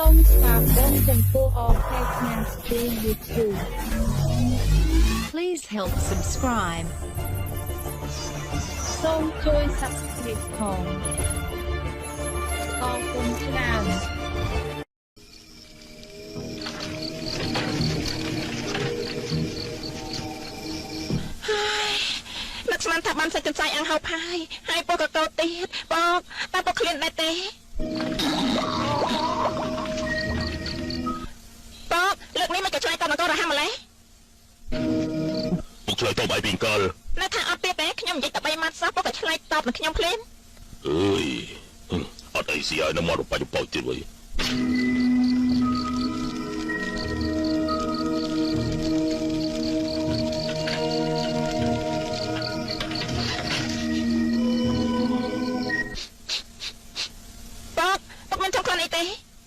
សូមស្វាគមន៍ចំពោះ Allpay Master YouTube Please help subscribe សូមជួយ Subscribe ផងអរគុណច្រើននឹកស្មានថាបានសាច់ចង្សៃអង្គហៅផាយហើយពុកកកោទៀតបកតែពុកឃ្លានដែរទេបកលើកនេះមិនក៏ឆ្លៃតមកករហ័ម្លេះពុកឆ្លើយតបឲ្យពីកាលនៅថាអត់ទៀតទេខ្ញុំនិយាយតែ3ម៉ាត់សោះពុកក៏ឆ្លៃតបនឹងខ្ញុំភ្លាមអើយអត់អីស៊ីឲ្យនៅមករបាច់បោកទៀតវិញ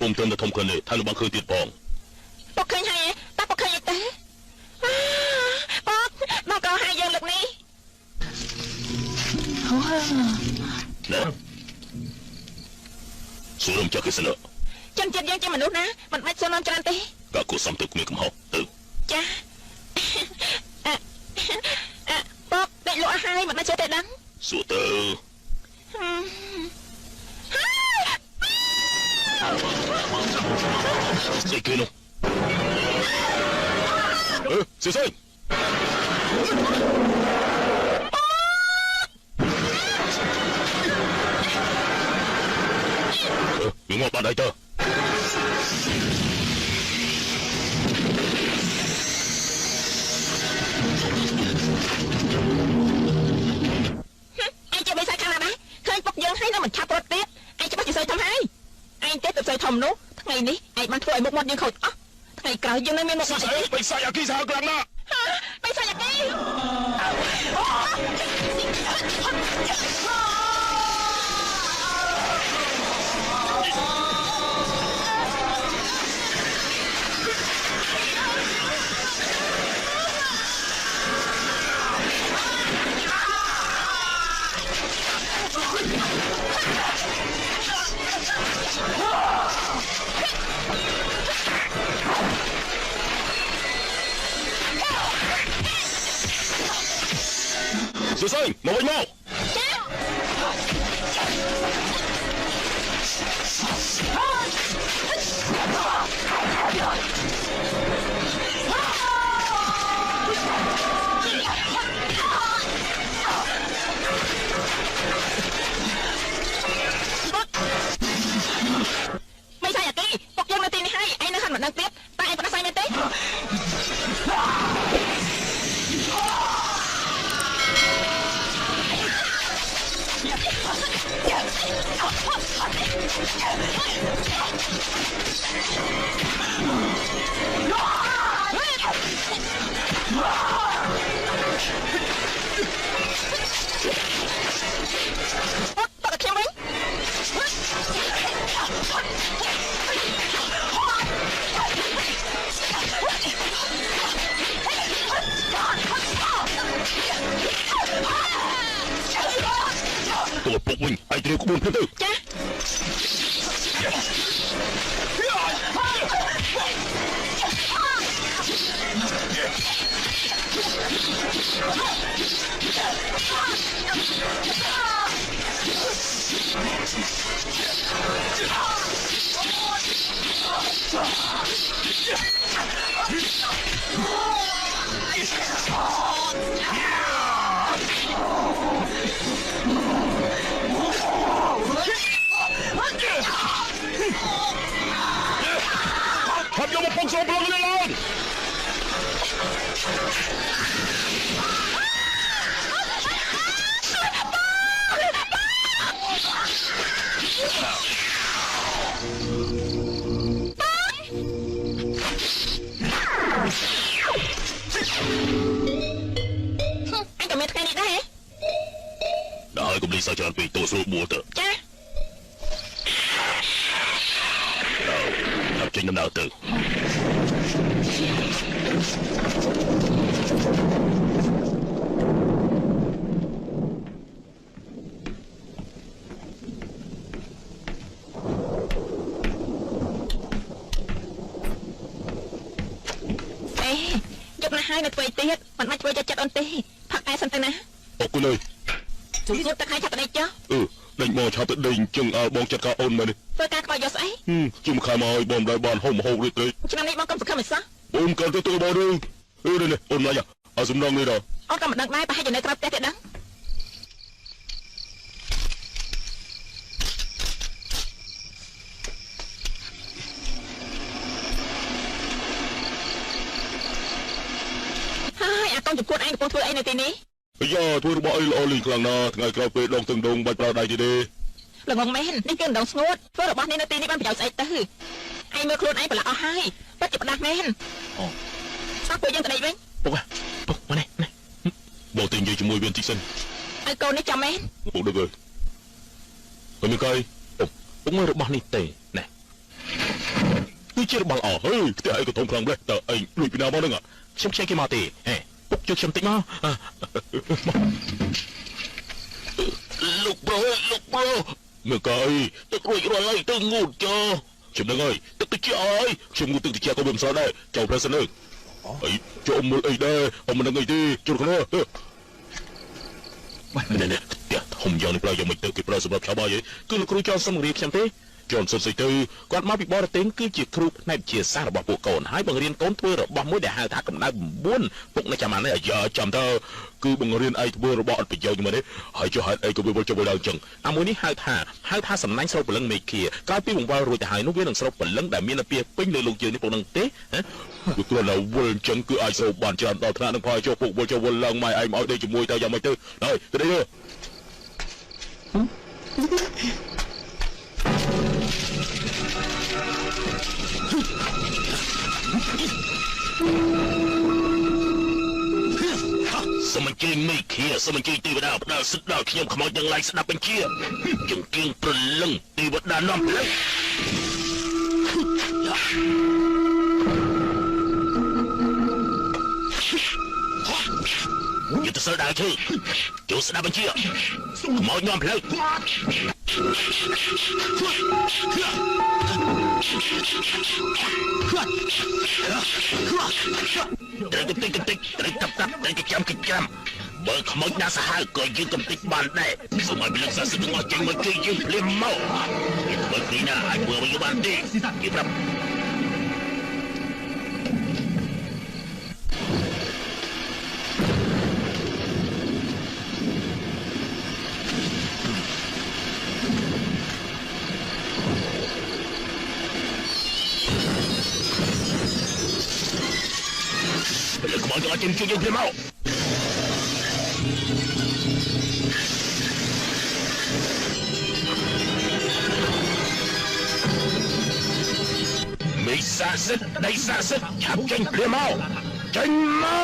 ពុំទៅធំខ្លួននេះថាលោកបានឃើញទៀតផងពុកឃើញហើយតើពុកឃើញអីទេពុកមកកោហើយយើងលើកនេះណែសួររំចាស់គេសិនជនជាតិយើងជាមនុស្សណាមិនបាច់សួរនាំច្រើនទេក៏គួរសំទៅគ្មានកំហុសទៅចាពុកដេកលក់ឲ្យមិនបាច់សួរទេដឹងសួរទៅស្អីគេនោះសិសិមានមកបាត់ហើយតើឯងជាបិសាចខាងណាដែរឃើញពុកយើងហើយនៅមិនឆាប់រត់ទៀតឯងច្បាស់ជាស្អីធំហើយឯងទេទៅស្អីធំនោះថ្ងៃនេះឯងបានធ្វើឲ្យមុខមាត់យើងខូចអស់ថ្ងៃក្រោយយើងនៅមានមុខមាត់ស្អីបិសាចអាគីសហគ្រាសណាបិសាចអាគីសិសិមកវិញមកไม่ใช่อะกี้พวกយើងនៅទីនេះហើយឯងនៅហាត់មិនដឹងទៀតតែឯងបដិសេធមែនទេตัวปุกវិញឯងត្រូវក្បួនភ្លាមទៅចាហាត់យកមកពងសោប្រឡងlênឡើងអញក៏មានថ្ងៃនេះដែរដល់ហើយកុំលីសើច្រើនពេកតោស្រួលបួលទៅចាដល់ចេញដំណើរទៅ ណាស់ហើយនៅធ្វើទៀតមិនបាច់ធ្វើចិត្តអូនទេផឹកឯសិនទៅណា អរគុណអើយ ជួយសុំទឹកឲ្យឆាប់ទៅដេកចុះ ដេញមកឆាប់ទៅដេញចឹងអើបងចាត់ការអូនមែនទេ ធ្វើការខ្វល់យកស្អី ជុំខែមកឲ្យបងដែរបានហូបហូបរីករាយ ឆ្នាំនេះបងកុំសង្ឃឹមមិនសោះ អូនកាន់ទៅបងរឿងនេះអូនមកអត់សំណងនេះដល់ អូនក៏មិនដឹងដែរប្រហែលជានៅក្រៅផ្ទះទៀតដឹងហើយអាកូនចំពោះឯងកំពុងធ្វើអីនៅទីនេះ យ៉ាធ្វើរបស់អីល្អលេងខ្លាំងណាស់ថ្ងៃក្រោយពេលដងទឹងដងបាច់ប្រើដៃទេ ល្ងងមែននេះគឺដងស្ងួតធ្វើរបស់នេះនៅទីនេះបានប្រយោជន៍ស្អីទៅឯងមើលខ្លួនឯងប្រឡាក់អស់ហើយពិតជាផ្ដាស់មែនអូស្ដាប់ពួកយើងទៅដេកវិញពុកមកនេះបងទៅនិយាយជាមួយវាបន្តិចសិន ឲ្យកូននេះចាំមែន ពុកដឹងហើយហើយមីកាយពុកមើលរបស់នេះទេណែគឺជារបស់ល្អហើយផ្ទះអីក៏ធំខ្លាំងដែរតើឯងលួចពីណាមកហ្នឹងខ្ញុំខ្ចីគេមកទេពុកជួយខ្ញុំតិចមកលោកប្រុសមីកាយទឹករួចរាល់ហើយទៅងូតចោខ្ញុំដឹងហើយទឹកតិចហើយខ្ញុំងូតទឹកតិចក៏មិនស្រួលដែរចៅប្រសិនអីចូលមើលអីដែរអមមិនដឹងអីទេចូលគ្នានេះផ្ទះធំយ៉ាងនេះប្រើយ៉ាងមិនទៅគេប្រើសម្រាប់ឆាប់ហើយគឺលោកគ្រូចောင်းសុំរៀបខ្ញុំទេចនសុនស្អីទៅគាត់មកពីបរទេសគឺជាគ្រូផ្នែកវិទ្យាសាស្ត្ររបស់ពួកកូនហើយបង្រៀនកូនធ្វើរបស់មួយដែលហៅថាកម្ដៅ9ពុកនៅចាំនេះអាយ៉ាចាំតើគឺបង្រៀនឯងធ្វើរបស់អត់ប្រយោជន៍មែនទេហើយចុះហេតុអីក៏វាវិលចុះឡើងចឹងអាមួយនេះហៅថាសំណាញ់ស្រូបព្រលឹងមេឃាក្រោយពីបង្វិលរួចទៅហើយនោះវានឹងស្រូបព្រលឹងដែលមាននៅពីពេញលើលោកយើងនេះពុកនឹងទេវាគ្រាន់តែវិលចឹងគឺអាចស្រូបបានច្រើនដល់ថ្នាក់នឹងផាយចុះពុកវិលឡើងម៉ែឯងមកឲ្យដេកជាមួយទៅយ៉ាងម៉េចទៅហើយទៅដេកสมัยจีไม่เคียสมัยจีตีวดาพระสุดดาวเขียมขโมยยังไงสนับเป็นเชียจึงเกียงปลึงตีวดาน้ำเลยอย่าจะเสดายชื่อจูสนับเป็นเชียขโมยน้ำเลยเด็กติ๊กเด็กตับเด็กจำเบอร์ขโมยน่าสหายก็ยืนกับติ๊กบานได้สมัยเป็นลักษณะสิ่งว่าจริงมันคือยืนเพลิมเมาเบอร์นี้นะไอ้เบอร์มันอยู่บ้านดียืนรับขโมยจะจริงจริงยืนเพลิมเมาไม่สาสิได้สาสิฉับจริงเพลิมเมาจริงเมา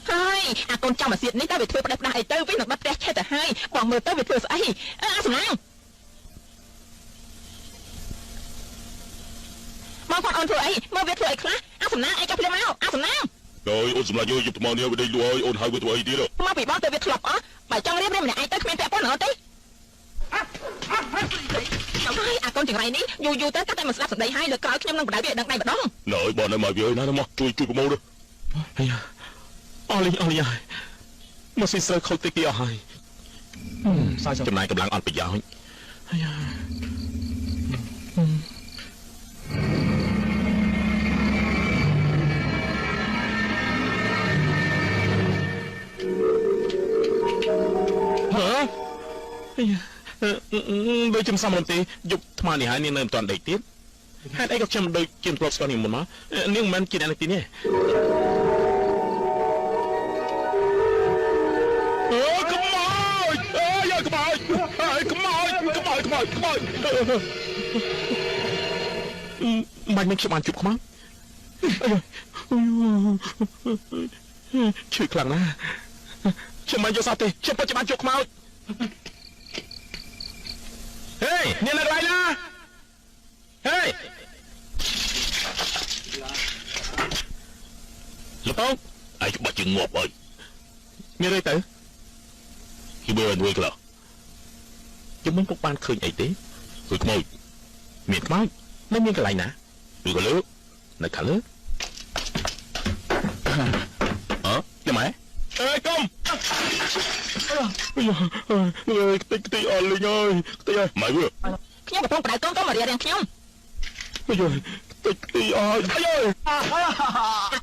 ហើយអាកូនចាំអាសៀតនេះតើវាធ្វើផ្ដេសផ្ដាស់អីទៅវិញនឹងបាត់ផ្ទះឆេះទៅហើយបងមើលទៅវាធ្វើស្អីអាសំណាងមកផងអូនធ្វើអីមើលវាធ្វើអីខ្លះអាសំណាងអីចាប់ភ្លាមមកអាសំណាងហើយអូនសម្រាប់យកថ្មនេះវាដេកលួហើយអូនហៅវាធ្វើអីទៀតមកពីបងទៅវាធ្លាប់អស់បើចង់រៀបរៀបម្នាក់ឯងទៅគ្មានពាក់ព័ន្ធទេហើយអាកូនចង្រៃនេះយូរទៅតែមិនស្ដាប់សម្ដីហើយលើក្រោយខ្ញុំនឹងបដៅវាដឹងដៃម្ដងណ៎បងនៅមកវាណាមកជួយប្រមូលទៅអស់លីហើយមកស៊ីស្រូវខូចតិចគេអស់ហើយចំណាយកម្លាំងអត់ប្រយោជន៍ដូចខ្ញុំសំរំទេយប់ថ្មនេះហើយនាងនៅមិនទាន់ដេកទៀតហេតុអីក៏ខ្ញុំដូចជាធ្លាប់ស្គាល់នាងមុនមកនាងមិនមែនជាអ្នកទីនេះ ខ្មោចមិនមិនខ្ញុំបានជួបខ្មោចឈឺខ្លាំងណាស់ខ្ញុំមិនយកសោះទេខ្ញុំពិតជាបានជួបខ្មោចហេអ្នកនៅកន្លែងណាហេលោកតោឯងបាច់ជើងងាប់អើយមានអីទៅគឺបើអួយខ្លះខ្ញុំមិនពុកបានឃើញអីទេគឺខ្មោចមានខ្មោចមិនមានកន្លែងណាឬក៏លើនៅខាងលើអើចាំម៉ែអើយកុំអើយខ្ទេចអស់លេងអើយខ្ទេចហើយម៉ែវើខ្ញុំកំពុងបដៅកូនកុំមករៀបរៀងខ្ញុំអើយខ្ទេចអស់អើយ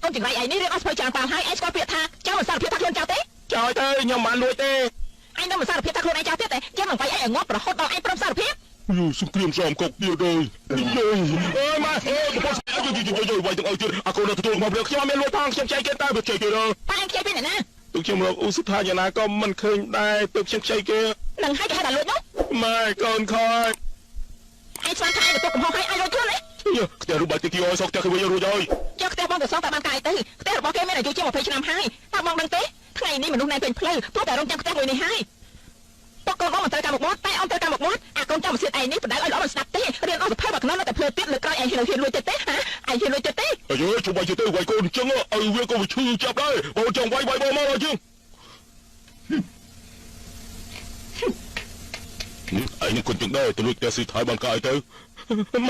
ក ូនចង្រៃឯនេះរៀបអស់ស្ពើច្រើនប៉ាល់ហើយឯងស្គាល់ពាក្យថាចង់មិនសារភាពថាខ្លួនចោលទេចោលទៅខ្ញុំមិនលួចទេឯងនឹងមិនសារភាពថាខ្លួនឯងចោលទៀតទេយើងនឹងវាយឯងឲ្យងាប់រហូតដល់ឯងព្រមសារភាពសង្គ្រាមសំកុកទៀតអើយអើយម៉ែអើយបងយវាយទាំងអស់ទៀតអាកូននៅទទួលមកខ្ញុំមានលួចផងខ្ញុំចែកគេតែចែកគេដល់ប៉ាឯងខ្ចីពីណាទូខ្ញុំរកឧស្សាហ៍យ៉ាងណាក៏មិនឃើញដែរទូខ្ញុំខ្ចីគេនឹងឲ្យគេហៅថាលួចនោះម៉ែកូនខយឯងស្មានថាឯងទៅកំហុសឲ្យឯងលួចខ្លួនទេខ្ទះរូបបាច់ទីគីអើយសោកផ្ទះគេវិញរួចហើយចុះខ្ទះបងទៅសងតែបានកាយទៅខ្ទះរបស់គេមានអាយុជាង20ឆ្នាំហើយតើបងដឹងទេថ្ងៃនេះមនុស្សណែពេញផ្លូវព្រោះតែរងចាំខ្ទះមួយនេះហើយតើកូនបងមិនត្រូវការមកមាត់តែអនត្រូវការមកមាត់អាកូនចាំមកសៀតឯងនេះបដៅឲ្យល្អមិនស្ដាប់ទេរៀនអស់សភៅបើខ្នងនៅតែភ្លើទៀតលើក្រោយឯងហ៊ានលួចទៅទេហ៎ឯងហ៊ានលួចទៅទេអាយជួយវាយទៅវាយកូនអញ្ចឹងឲ្យវាក៏វាឈឺចាប់ដែរបងចង់វាយបងមកអញ្ចឹងឯងគាត់ចឹងដែរទៅលួចតែស៊ីថៃបានកាយទៅ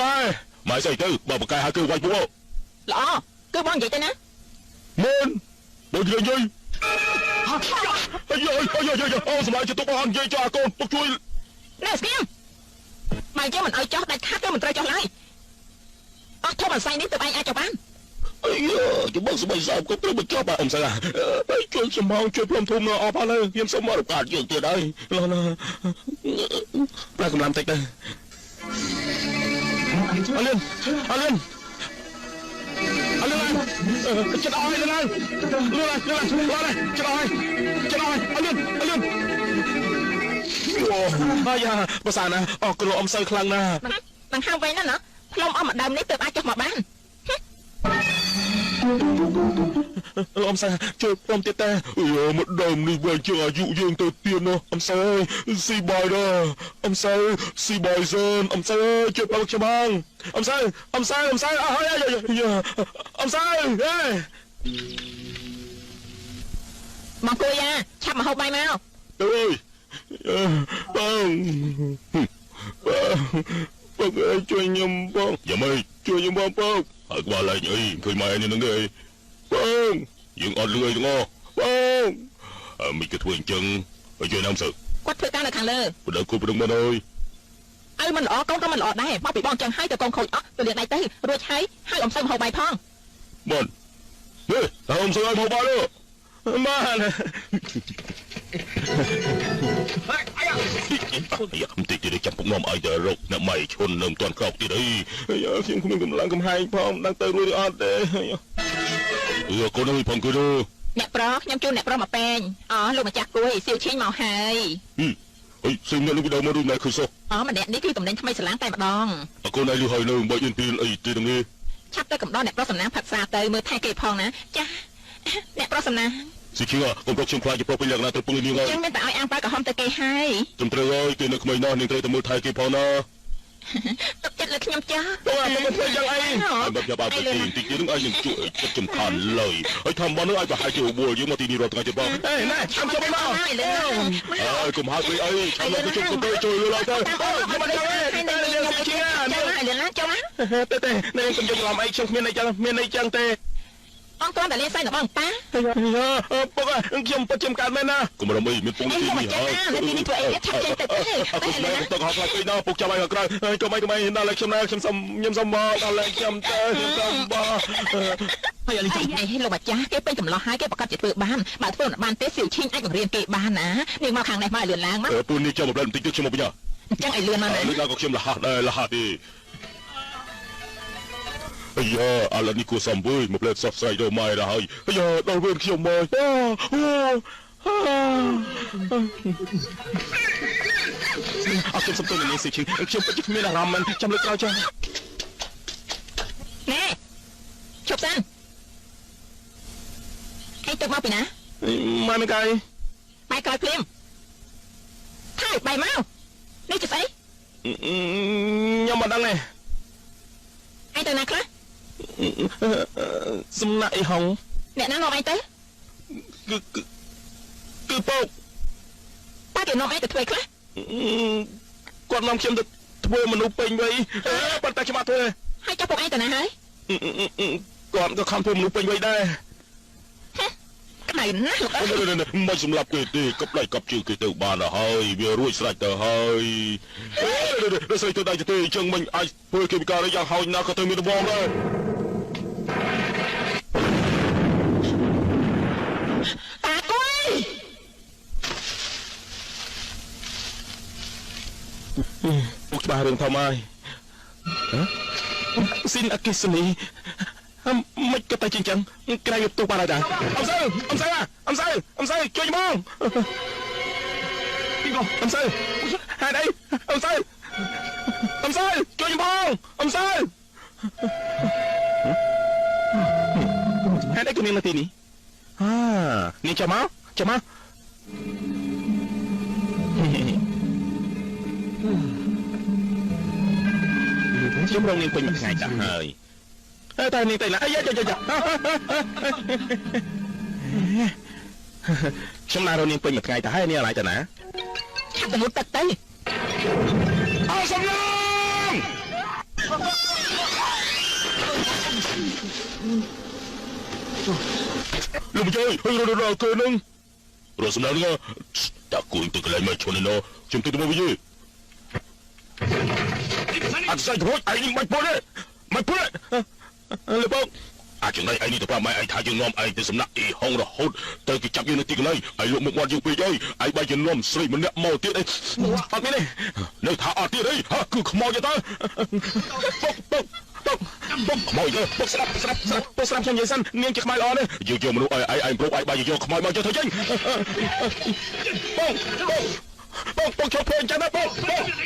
ម៉ែស្អីទៅបើបកកាយហៅគឺវាយពួកល្អគឺបងនិយាយទៅណាមិនបងនិយាយអូសមាជិកទុកបងនិយាយចាកូនទុកជួយណែស្គៀមម៉ែយើងមិនឲ្យចោះដាច់ខាតទៅមិនត្រូវចោះឡើយអត់ធំអាស័យនេះទៅឯងអាចចោះបានអាយចាំបងស្បែកសោមក៏ត្រូវបញ្ចប់អ៊ំស្អាហើយជួយសំងជួយផ្លុំធំអស់ផងហើយខ្ញុំសុំមកកាត់យើងទៀតហើយណាប្រើកម្លាំងតិចទៅអលឿនចិត្តអស់ហើយឡើងលឿនចិត្តអស់ហើយអលឿនអូយ៉ាភាសាណាអស់គ្រូអ៊ំសើខ្លាំងណាស់ដង្ហើមវិញណាផ្លុំអស់មួយដើមនេះទើបអាចចុះមកបានអ៊ំសើជួយផ្លុំទៀតតែអូមួយដើមនេះវិញជាងអាយុយើងទៅទៀតនោះអ៊ំសើស៊ីបាយដល់អ៊ំសើស៊ីបាយសើអ៊ំសើជួយផ្លុំខ្ញុំផងអ៊ំសើអស់ហើយអ៊ំសើហេមកគួយឆាប់មកហូបបាយមកអើយបងជួយខ្ញុំបងយ៉ាម៉េចជួយខ្ញុំបងហើយក្បាលឡើងអីឃើញម៉ែនេះនឹងទេបងយើងអត់លឿនទាំងអស់បងមិនក៏ធ្វើអញ្ចឹងឲ្យជួយnámសើគាត់ធ្វើការនៅខាងលើបដៅគូប្រឹងមកអើយឲ្យមិនល្អកូនក៏មិនល្អដែរមកពីបងអញ្ចឹងហើយទៅកូនខូចអស់ទៅលាងដៃទៅរួចហើយអ៊ំសើមកហូបបាយផងបងនេះអ៊ំសើមកហូបបាយលោកបានខ្ញុំតិចទៀតចាំពុកនាំឲ្យទៅរកអ្នកម៉ៃឈុននៅមិនទាន់ក្រោកទៀតអីខ្ញុំគ្មានកម្លាំងកំហែងផងដឹងទៅរួចអត់ទេកូននេះផងគឺអ្នកប្រុសខ្ញុំជួនអ្នកប្រុសមកពេងលោកម្ចាស់គួយសៀវឈីងមកហើយអីសិនអ្នកនេះពីដើមមកដូចណែគឺសោះម្នាក់នេះគឺតំណែងថ្មីស្រឡាំងតែម្ដងកូនឯងលឺហើយនៅបើយិនពីអីទីនេះឆាប់ទៅកំដរអ្នកប្រុសសំណាងផឹកសាទៅមើលថែគេផងណាចាអ្នកប្រុសសំណាងស៊ីឈីកូនប្រុសខ្ញុំខ្លាចជាប្រុសពីលក្ខណៈទៅពឹងនាងហើយយើងមានតែឲ្យអាំងបើក្រហមទៅគេហើយត្រឹមត្រូវហើយគេនៅក្មេងនោះនាងត្រូវតែមើលថែគេផងណាទុកចិត្តលើខ្ញុំចាបងមិនធ្វើយ៉ាងអីហើយបើចាប់ទៅទីតិចទៀតនឹងឲ្យយើងជួយចិត្តចំខាន់ឡើយហើយថាមកនឹងឲ្យប្រហែលជាវល់យើងមកទីនេះរាល់ថ្ងៃទៀតបងណែចាំចូលមកហើយកុំហៅពេកអីចាំមកជុំទៅជួយលឺឡើយទៅខ្ញុំមិនដឹងទេយើងស៊ីឈីចាំទេណែខ្ញុំយកឡំអីខ្ញុំគ្មានអីចឹងមានអីចឹងទេអង្គគ្រាន់តែលេងសើចរបស់ប៉ាពុកខ្ញុំពិតជាកើតមែនណាកុំរំអីមានពុកនេះហើយនេះធ្វើអីឆាប់ចេញទៅទៅហត់ឡើងពេកណាពុកចាំឲ្យក្រោយកុំឲ្យដល់ខ្ញុំសុំមកដល់ខ្ញុំទៅខ្ញុំសុំមកហើយលោកម្ចាស់គេពេញកំឡោះហើយគេប្រកាសជាធ្វើបានបើធ្វើមិនបានទេសៀវឈីងអាចបង្រៀនគេបានណានេះមកខាងនេះមកឲ្យលឿនឡើងមកពូនេះចាំបន្តិចខ្ញុំមកបញ្ញាអញ្ចឹងឲ្យលឿនមកណាលឿនឡើងក៏ខ្ញុំលះដែរលះទេអាយ៉ាឥឡូវនេះគួរសំវើមកផ្លែផ្សព្វផ្សាយដល់ម៉ែដល់ហើយអាយ៉ាដល់វេនខ្ញុំមក អត់ខ្ញុំសុំទៅនាងស៊ីឈឹងខ្ញុំពិតជាគ្មានអារម្មណ៍មិនចាំលើកក្រោយចុះណែជប់សិនឯងទៅមកពីណាម៉ែមិនកាយបាយក្រោយភ្លាមថៃបាយមកនេះជាស្អីខ្ញុំមិនដឹងទេឯងទៅណាខ្លះសំណាក់អីហុងអ្នកណានាំឯងទៅគឺពកប៉ាគេនាំឯងទៅធ្វើខ្លះគាត់នាំខ្ញុំទៅធ្វើមនុស្សពេញវ័យប៉ុន្តែខ្ញុំអត់ធ្វើហើយចាប់ពុកឯងទៅណាហើយគាត់ក៏ខំធ្វើមនុស្សពេញវ័យដែរក្តៅណាស់លោកអើយមិនសម្លាប់គេទេកប់ដៃកប់ជើងគេទៅបានហើយវារួចស្រេចទៅហើយដល់ស្អីទៅដៃទៅអញ្ចឹងមិនអាចធ្វើគេពិការយ៉ាងហោចណាស់ក៏ទៅមានរបងដែរតាគួយពុកច្បាស់រឿងធំហើយស៊ីនអគិសនីមិនក៏តែជាអញ្ចឹងក្រែងទៅបានហើយដែរអំសើជួយមកពីកអំសើហេតុអីអំសើជួយមកអំសើហេតុអីក៏មាននៅទីនេះនេះចាំមកខ្ញុំរងនាងពេញមួយថ្ងៃទៅហើយតែនាងទៅណាអាយ៉ាខ្ញុំណារងនាងពេញមួយថ្ងៃទៅហើយនាងอะไรទៅណាឆាប់ទៅមុតទឹកទៅអោសំឡងលោកបញ្ជួយហើយរកគេនឹងរកសំឡងតាគួយទៅកន្លែងមកឈុននេះខ្ញុំទៅមកវិញអត់ស្អីទៅរួចឯងមិនពុលទេលោកបងអាចងឯងនេះទៅប្រាប់ម៉ែឯងថាយើងនាំឯងទៅសំណាក់អ៊ីហុងរហូតទៅគេចាប់យើងនៅទីកន្លែងឯងលោកមុខមាត់យើងពេកអីឯងបែរជានាំស្រីម្នាក់មកទៀតអីអត់មានទេនៅថាអត់ទៀតអីគឺខ្មោចទៅបុកខ្មោចទៅបុកស្រាប់ខ្ញុំនិយាយសិននាងជាខ្មោចល្អណាស់យកមនុស្សឲ្យឯងប្រុសឯងបែរជាយកខ្មោចមកយកទៅចេញបងចូលព្រៃចាំណាបង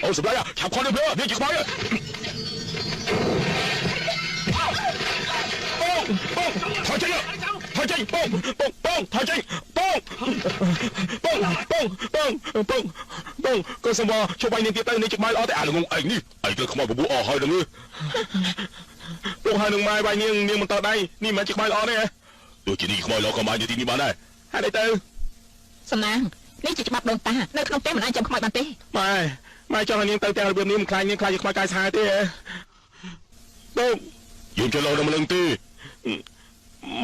អូសម្លាញ់ឆាប់ខនទៅព្រៃនាងជាខ្មោចថយចេញថយចេញបងថយចេញបងក៏សំជួបឯងនាងទៀតទៅនាងជាខ្មៅល្អតែអាល្ងងឯងនេះឯងគឺខ្មៅបបួអស់ហើយនឹងបងហើយនឹងម៉ែបាយនាងមិនតដៃនេះមិនជាខ្មៅល្អទេទោះជានេះខ្មៅល្អក៏មកទីនេះបានដែរហេតុអីទៅសំណាងនេះជាច្បាប់ដូនតានៅក្នុងផ្ទះមិនអាចចាំខ្មៅបានទេម៉ែចង់ឲ្យនាងទៅទាំងរបៀបនេះមិនខ្លាចនាងខ្លាចខ្មៅកាយស្ហាយទេបងយើងចូលដល់មិននឹងទេ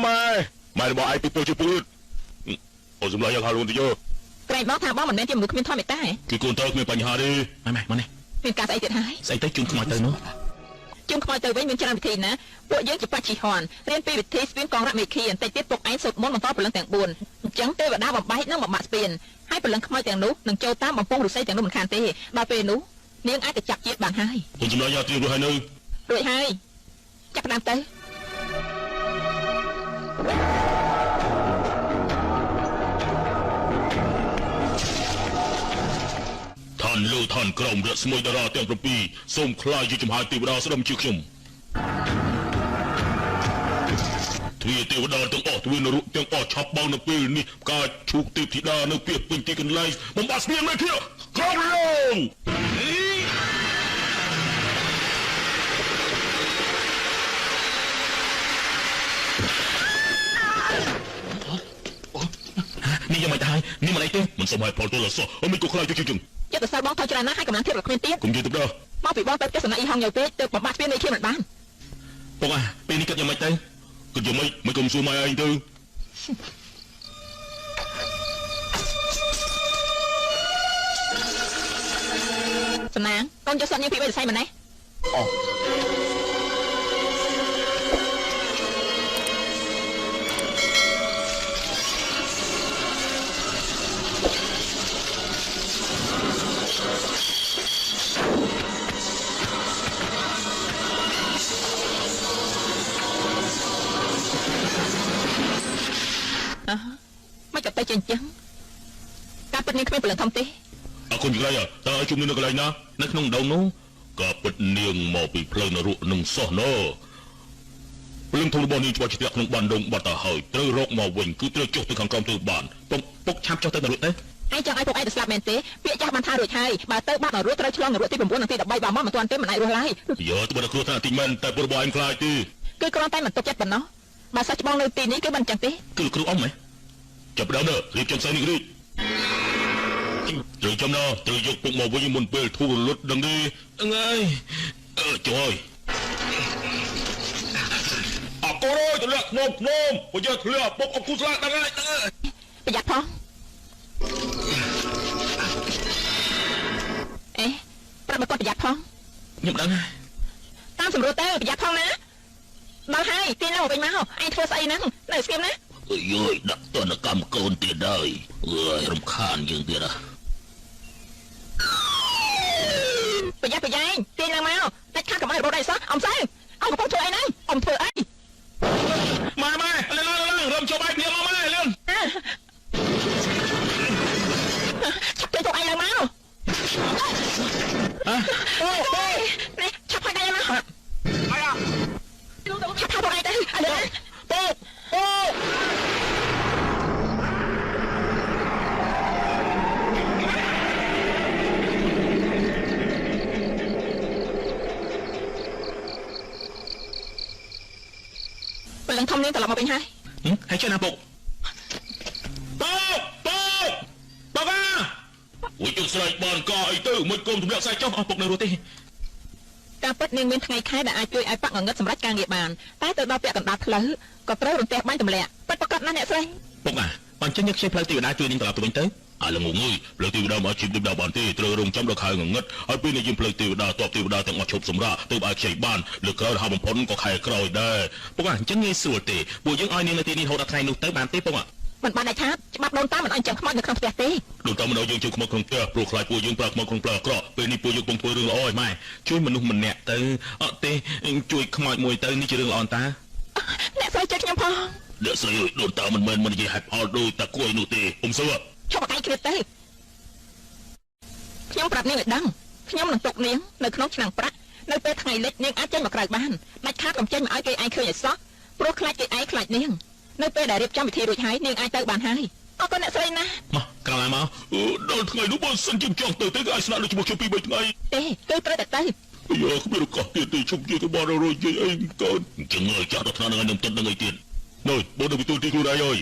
ម៉ែរបស់ឯងពីពុជជពុលអូសម្លាញ់យ៉ាងហៅលូនទៅយកក្រែងបងថាបងមិនមែនជាមនុស្សគ្មានធម៌មេត្តាទេគឺកូនតើគ្មានបញ្ហាទេម៉ែមកនេះមានការស្អីទៀតហើយស្អីទៅជូនខ្មោចទៅនោះជូនខ្មោចទៅវិញមានច្រើនវិធីណាពួកយើងជាបច្ឆិហនរៀនពីវិធីស្ពានកងរៈមេឃីបន្តិចទៀតពុកឯងសូត្រមន្តបន្តព្រលឹងទាំង4អញ្ចឹងទេវតាបំបែកនិងបំបាក់ស្ពានហើយព្រលឹងខ្មោចទាំងនោះនឹងចូលតាមបំពង់ឫស្សីទាំងនោះមិនខានទេដល់ពេលនោះនាងអាចទៅចាប់ជាតិបានហើយខ្ញុំចម្លើយយកទៀតរួចហើយនៅរួចហើយចាប់ផ្ដើមទៅលើឋានក្រមរស្មីតារាទាំង7សូមខ្លាយជាចំហាយទេវតាស្ដុំជាខ្ញុំទ្វាទេវតាទាំងអស់ទ្វានរកទាំងអស់ឆាប់បោនៅពេលនេះផ្កាឈូកទេពធីតានៅពេលពេញទីកន្លែងបំបត្តិស្ពានមកគ្នាក្រោមលងនេះយ៉ាងម៉េចទៅហើយនេះមិនអីទេមិនសមឲ្យផលទល់សោះអមិនក៏ខ្លាចជាជឹងចិត្តទៅសើបងថយច្រើនណាស់ហើយកម្លាំងធៀបกับគ្មានទៀតគុំនិយាយទៅដល់មកពីបងទៅផ្ទះសំណាក់អ៊ីហុងយកពេកទៅបំបត្តិស្ពាននេះខ្ញុំមិនបានបងពេលនេះគិតយ៉ាងម៉េចទៅគិតយ៉ាងម៉េចមិនគុំសួរម៉ែឯងទៅសំណាងកូនយកសត្វញៀងពីបេស័យម្នេះអូមិនក៏ទៅជាអញ្ចឹងការពិតនាងគ្មានព្រលឹងធំទេ គុណក្រៃតើឲ្យជុំនេះនៅកន្លែងណានៅក្នុងដងនោះក៏ពិតនាងមកពីផ្លូវនរកនឹងសោះណូព្រលឹងធំរបស់នាងច្បាស់ជាក្នុងបានដងបាត់ទៅហើយត្រូវរកមកវិញគឺត្រូវចុះទៅខាងក្រោមទៅបានពុកឆាប់ចុះទៅនរកទៅឯងចង់ឲ្យពួកឯងទៅស្លាប់មែនទេពាក្យចាស់បានថារួចហើយបើទៅបាត់នរកត្រូវឆ្លងនរកទី9និងទី13បើមកមិនទាន់ទេមិនអាចរស់ឡើយយោទៅបើគ្រោះថ្នាក់ទីមែនតែពលរបស់ឯងខ្លាចទេគឺគ្រាន់តែមិនទុកចិត្តប៉ុណ្ណោះបើសិស្សច្បងនៅទីនេះគឺមិនចឹងទេគឺគ្រូអ៊ំហ៎ចាប់ដើមរៀបចំផ្សេងនេះរីកត្រូវចំណាត្រូវយកពុកមកវិញមុនពេលធូរលុតដឹងទេហ្នឹងហើយជួយអកូរទៅលាក់ភ្នំបើយកឃ្លៀពុកអគូស្លាដឹងហើយប្រយ័ត្នផងប្រាប់មកគាត់ប្រយ័ត្នផងខ្ញុំដឹងហើយតាមសម្រួលទៅប្រយ័ត្នផងណាដល់ហើយទីនោះវិញមកឯងធ្វើស្អីហ្នឹងនៅស្ងៀមណាយយដាក់ទណ្ឌកម្មកូនទៀតហើយរំខានយើងទៀតប្រយ័ត្នប្រយែងទាញឡើងមកតែខាត់កំអីរបស់ដៃសោះអ៊ំសៅអ៊ំកំពុងធ្វើអីហ្នឹងអ៊ំធ្វើអីម៉ែឡើងរំជប់ឲ្យព្រាមមកម៉ែលឿនឆាប់ទៅធ្វើអីឡើងមកអូនេះឆាប់ផាត់ដៃមកអាយ៉ាឆាប់ផាត់ធ្វើអីទៅអើអូឡើងធំនេះត្រឡប់មកវិញហើយជួយណាពុកអូយជិះស្រែកបានកអីទៅមិនកុំទម្លាក់ខ្សែចុះអស់ពុកនៅរស់ទេការពិតនាងមានថ្ងៃខែដែលអាចជួយឲ្យប៉ាក់ងងឹតសម្រាប់ការងារបានតែទៅដល់ពាក់កណ្ដាលផ្លូវក៏ត្រូវរន្ទះបាញ់ទម្លាក់ពិតប្រកបណាស់អ្នកស្រីពុកបានចេញយកខ្ចីផ្លូវទេវតាជួយនាងត្រឡប់ទៅវិញទៅអាលងងុយផ្លូវទេវតាមកជីបទេវតាបានទេត្រូវរងចាំដល់ខែងងឹតហើយពេលនេះយើងផ្លូវទេវតាតបទេវតាទាំងអស់ឈប់សម្រាកទើបឲ្យខ្ចីបានលើក្រោយរហូតបំផុតក៏ខែក្រោយដែរពុកអញ្ចឹងងាយស្រួលទេពួកយើងឲ្យនាងនៅទីនេះរហូតដល់ថ្ងៃនោះទៅបានទេពុកមិនបានន័យថាច្បាប់ដូនតាមិនអញ្ចឹងខ្មោចនៅក្នុងផ្ទះទេដូនតាមិនឲ្យយើងជួយខ្មោចក្នុងផ្ទះព្រោះខ្លាចពួកយើងប្រើខ្មោចក្នុងផ្លូវអាក្រក់ពេលនេះពួកយើងកំពុងធ្វើរឿងល្អឲ្យម៉ែជួយមនុស្សម្នាក់ទៅអត់ទេជួយខ្មោចមួយទៅនេះជារឿងល្អតាអ្នកស្រីជួយខ្ញុំផងអ្នកស្រីដូនតាមិនមែននិយាយហេតុផលដូចតាគួយនោះទេអ៊ំសួរឈប់បកាយគ្រៀតទៅខ្ញុំប្រាប់នាងឲ្យដឹងខ្ញុំនឹងទុកនាងនៅក្នុងឆ្នាំងប្រាក់នៅពេលថ្ងៃលិចនាងអាចចេញមកក្រៅបានដាច់ខាតកុំចេញមកឲ្យគេឯងឃើញឲ្យសោះព្រោះខ្លាចគេឯងខ្លាចនាងនៅពេលដែលរៀបចំពិធីរួចហើយនាងអាចទៅបានហើយអរគុណអ្នកស្រីណាមកក្រោយមកដល់ថ្ងៃនោះបើសិនជាចង់ទៅក៏អាចស្នាក់នៅជាមួយខ្ញុំ2-3ថ្ងៃទេគឺត្រូវតែទៅយោគ្មានឱកាសទៀតទេជុំជាទៅបានរយនិយាយអីកូនអញ្ចឹងឲ្យចាស់ដល់ថ្នាក់នឹងទឹកនឹងអីទៀតនោះបងទៅទទួលទីខ្លួនឯងហើយ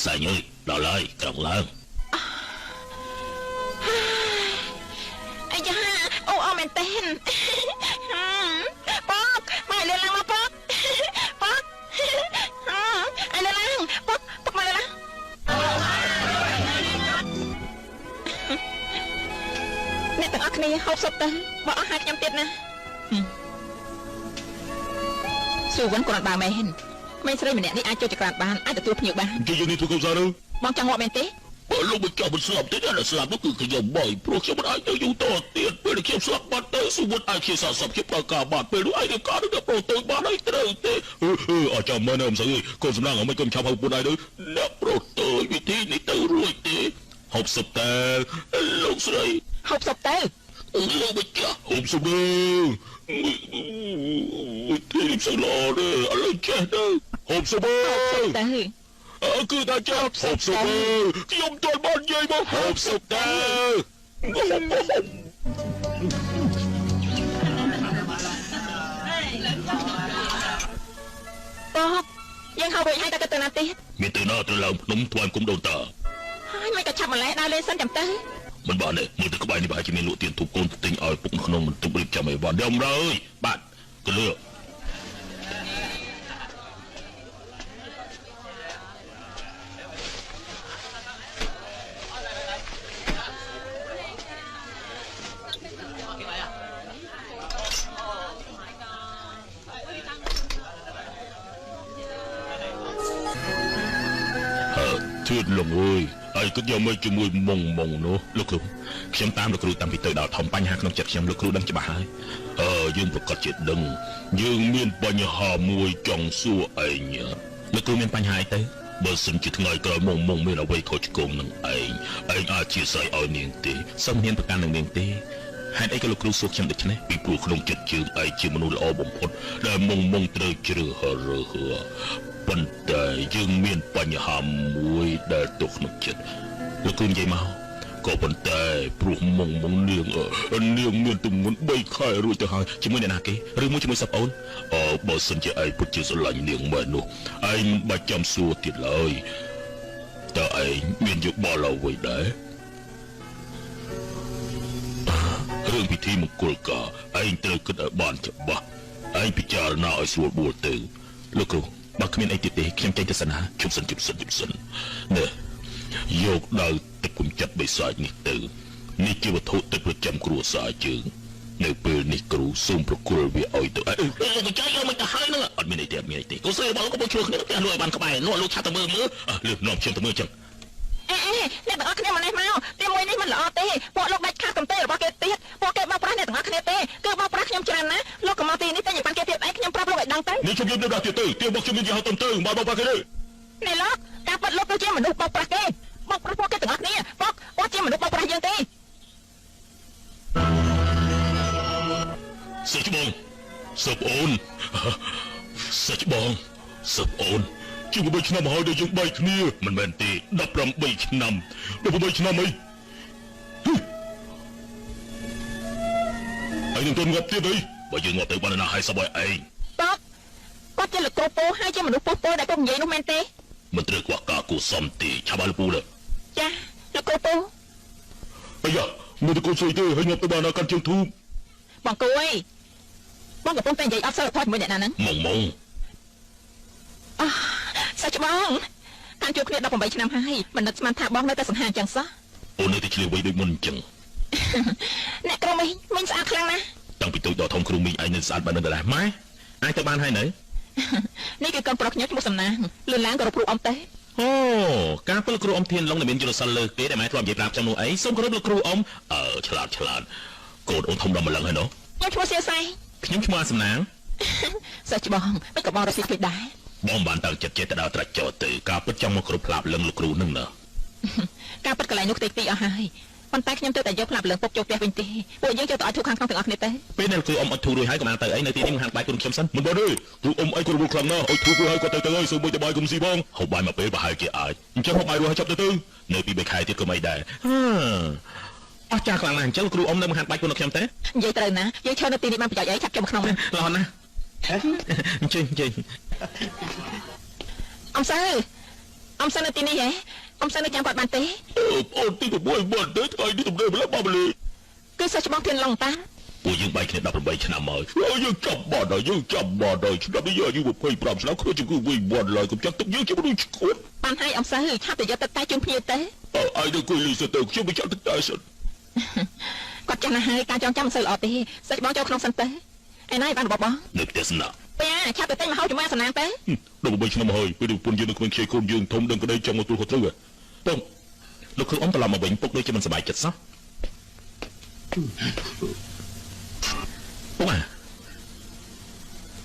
សែងអើយដល់ហើយក្រងឡើងអាយ៉ាអូអមែនទេប៉កមកលើឡើងមកប៉កអើលើឡើងប៉កមកលើឡើងអ្នកទាំងអស់គ្នាហូបសុបទៅបើអស់ហើយខ្ញុំទៀតណាសួរវិញគ្រាន់បើមែនក្មេងស្រីម្នាក់នេះអាចចូលចក្រានបានអាចទទួលភ្ញៀវបានគេយើងនេះធ្វើកុំសារទៅបងចង់ងាប់មែនទេបើលោកបញ្ចុះមិនស្លាប់ទេដល់ស្លាប់នោះគឺខ្ញុំបយព្រោះខ្ញុំមិនអាចទៅយូរតទៀតពេលខ្ញុំស្លាប់បាត់ទៅសុវត្ថិអាចជាសាសព្យប្រកាបាត់ពេលនោះឯងរៀបការនឹងប្រូតូចបានហើយត្រូវទេអចាំមើលនៅមិនស្អីកូនសំណាងមិនគុំឆាប់ហៅពុនឯងទៅអ្នកប្រូតូចវិធីនេះទៅរួចទេហូបសុបតែលោកស្រីហូបសុបតែលោកបញ្ចុះហូបសុបទីនេះសុល្អទេឥឡូវចេះទៅហូបសុបតែគឺថាចប់ហូបសុបខ្ញុំទល់បាននិយាយមកហូបសុបតែបបយើងហៅរួចហើយតែទៅណាទៀតមានទៅណាទៅឡើងភ្នំថ្វាយគុំដូនតាហើយមិនក៏ឆាប់ម្លេះដើរលេងសិនចាំទៅមិនបានទេមើលទៅក្បែរនេះប្រហែលជាមានលក់ទៀនទូកូនទិញឲ្យពុកក្នុងបន្ទប់រៀបចំឲ្យបានដល់អើយបាទកលឿ ធលងអើយហើយគិតយកមកជាមួយមុងនោះលោកគ្រូខ្ញុំតាមលោកគ្រូតាំងពីទៅដល់ធំបញ្ហាក្នុងចិត្តខ្ញុំលោកគ្រូដឹងច្បាស់ហើយយើងប្រកាសជាដឹងយើងមានបញ្ហាមួយចង់សួរឯងលោកគ្រូមានបញ្ហាអីទៅបើសិនជាថ្ងៃក្រោយមុងមានអ្វីខុសឆ្គងនឹងឯងអាចជាស្អីឲ្យនាងទេសូមហ៊ានប្រកាន់នឹងនាងទេហេតុអីក៏លោកគ្រូសួរខ្ញុំដូច្នេះពីព្រោះក្នុងចិត្តយើងឯងជាមនុស្សល្អបំផុតដែលមុងត្រូវជ្រើសរើសប៉ុន្តែយើងមានបញ្ហាមួយដែលទុកក្នុងចិត្តលោកគ្រូនិយាយមកក៏ប៉ុន្តែព្រោះមុងនាងមានទម្ងន់3ខែរួចទៅហើយជាមួយអ្នកណាគេឬមួយជាមួយសិបអូនបើសិនជាឯងពិតជាស្រឡាញ់នាងមែននោះឯងមិនបាច់ចាំសួរទៀតឡើយតើឯងមានយោបល់អ្វីដែររឿងពិធីមង្គលការឯងត្រូវគិតឲ្យបានច្បាស់ឯងពិចារណាឲ្យស្រួលបួលទៅលោកគ្រូបើគ្មានអីទៀតទេខ្ញុំចេញទៅសិនណាជុំសិននេះយកដៅទឹកគុំចិត្តបិសាចនេះទៅនេះជាវត្ថុទឹកប្រចាំគ្រួសារយើងនៅពេលនេះគ្រូសូមប្រគល់វាឲ្យទៅកញ្ចៃយកមកទៅហើយនឹងអត់មានអីទេកូនស្រីរបស់លោកក៏ជួយគ្នាផ្ទះលួចឲ្យបានក្បែរនោះលោកឆាប់ទៅមើលលឿននាំខ្ញុំទៅមើលចឹងអ្នកទាំងអស់គ្នាមកនេះមកទីមួយនេះមិនល្អទេពួកលោកដាច់ខាតកំទេរបស់គេទៀតពួកគេបោកប្រាស់អ្នកទាំងអស់គ្នាទេគឺបោកប្រាស់ខ្ញុំច្រើនណាស់លោកក៏មកទីនេះតែយ៉ាងបានគេទៀតឯងខ្ញុំប្រាប់លោកឲ្យដឹងទៅនេះខ្ញុំយកទៅដល់ទៀតទៅទៀមកខ្ញុំមានយហៅទៅមកបោកប្រាស់គេទេនេះលោកការប៉ັດលោកគឺជាមនុស្សបោកប្រាស់គេបោកប្រាស់ពួកគេទាំងអស់គ្នាបោកជាមនុស្សបោកប្រាស់យើងទេសឹកបងសឹកអូនជាង8ឆ្នាំហើយដែលយើងបែកគ្នាមិនមែនទេ18ឆ្នាំ18ឆ្នាំអីហើយនឹងទៅងាប់ទៀតអីបើយើងងាប់ទៅបានណាហើយសបាយឯងគាត់ជាលោកគ្រូពូហើយជាមនុស្សពុះដែលគាត់និយាយនោះមែនទេមិនត្រូវខ្វះការគួសមទេឆាប់ឲ្យលោកពូលើចាលោកគ្រូពូអាយ៉ាមិនទៅគូស្អីទេហើយងាប់ទៅបានណាកាន់ជើងធូបបងគូអីបងកំពុងតែនិយាយអត់សិលធម៌ជាមួយអ្នកណាហ្នឹងមុងសាច់បងតាំងជួបគ្នា18ឆ្នាំហើយមិននឹកស្មានថាបងនៅតែសង្ហាអញ្ចឹងសោះអូននៅតែឆ្លៀវវៃដូចមុនអញ្ចឹងអ្នកគ្រូមីងស្អាតខ្លាំងណាស់តាំងពីតូចដល់ធំគ្រូមីងឯងនៅស្អាតបាននៅដែរម៉ែអាចទៅបានហើយនៅនេះគឺកូនប្រុសខ្ញុំឈ្មោះសំណាងលឿនឡើងក៏គ្រូអ៊ំទេអូការពលគ្រូអ៊ំធានឡុងដែលមានយុទ្ធសាស្ត្រលើកទេដែលម៉ែធ្លាប់និយាយប្រាប់ចាំនោះអីសូមគោរពលោកគ្រូអ៊ំឆ្លាតកូនអូនធំដល់ម្លឹងហើយណូខ្ញុំឈ្មោះសៀសៃខ្ញុំឈ្មោះសំណាងសាច់បងមិនក៏បងរស៊ីឃើញដែរបងបានតាំងចិត្តចេះទៅដល់ត្រាច់ចោលទៅការពិតចង់មកគ្រប់ផ្លាប់លឹងលោកគ្រូនឹងណាការពិតកន្លែងនោះខ្ទេចខ្ទីអស់ហើយប៉ុន្តែខ្ញុំទៅតែយកផ្លាប់លឹងពុកចូលផ្ទះវិញទេពួកយើងចូលទៅឲ្យធូរខាងក្នុងទាំងអស់គ្នាទេពេលដែលគ្រូអ៊ំអត់ធូររួចហើយក៏បានទៅអីនៅទីនេះមិនហាក់បាយខ្លួនខ្ញុំសិនមិនបានទេគ្រូអ៊ំអីក៏រវល់ខ្លាំងណាស់ឲ្យធូររួចហើយក៏ទៅហើយសូមមួយទៅបាយកុំស៊ីបងហូបបាយមកពេលប្រហែលជាអាចអញ្ចឹងហូបបាយរួចហើយចាប់ទៅនៅពី3ខែទៀតក៏មិនដែរអស់ចាស់ខ្លាំងណាស់អញ្ចឹងគ្រូអ៊ំនៅមិនហាក់បាយខ្លួនខ្ញុំទេនិយាយត្រូវណាយើងឈរនៅទីនេះបានប្រយោជន៍អីចាប់ចូលក្នុងល្អណាស់អញ្ចឹងអ៊ំសើនៅទីនេះហ៎អ៊ំសើនៅចាំគាត់បានទេអូនទី6បានទេថ្ងៃនេះទំនេរម្ល៉េះបាបលីគឺសាច់ច្បាស់ធានឡុងតាពួកយើងបែកគ្នា18ឆ្នាំហើយយើងចាប់បាត់ហើយឆ្នាំនេះអាយុ25ឆ្នាំគ្រូជំងឺវិញបាត់ឡើយកុំចាក់ទុកយើងជាមនុស្សឈួតបានហើយអ៊ំសើឆាប់ទៅយកទឹកតែជូនភ្ញៀវទេអាយទៅគួយលីសទៅខ្ញុំទៅចាក់ទឹកតែសិនគាត់ចាស់ណាស់ហើយការចងចាំមិនសូវល្អទេសាច់បងចូលក្នុងសិនទេឯណាបានបងនៅផ្ទះស្នាក់ពេលឆាប់ទៅទិញមកហៅជាមួយសំណាងទេ18ឆ្នាំហើយពេលពុនយើងនៅក្មេងខ្ចីកូនយើងធំដឹងក្តីចង់មកទូខត្រូវបងលោកគ្រូអ៊ំត្រឡប់មកវិញពុកដូចជាមិនសប្បាយចិត្តសោះពុក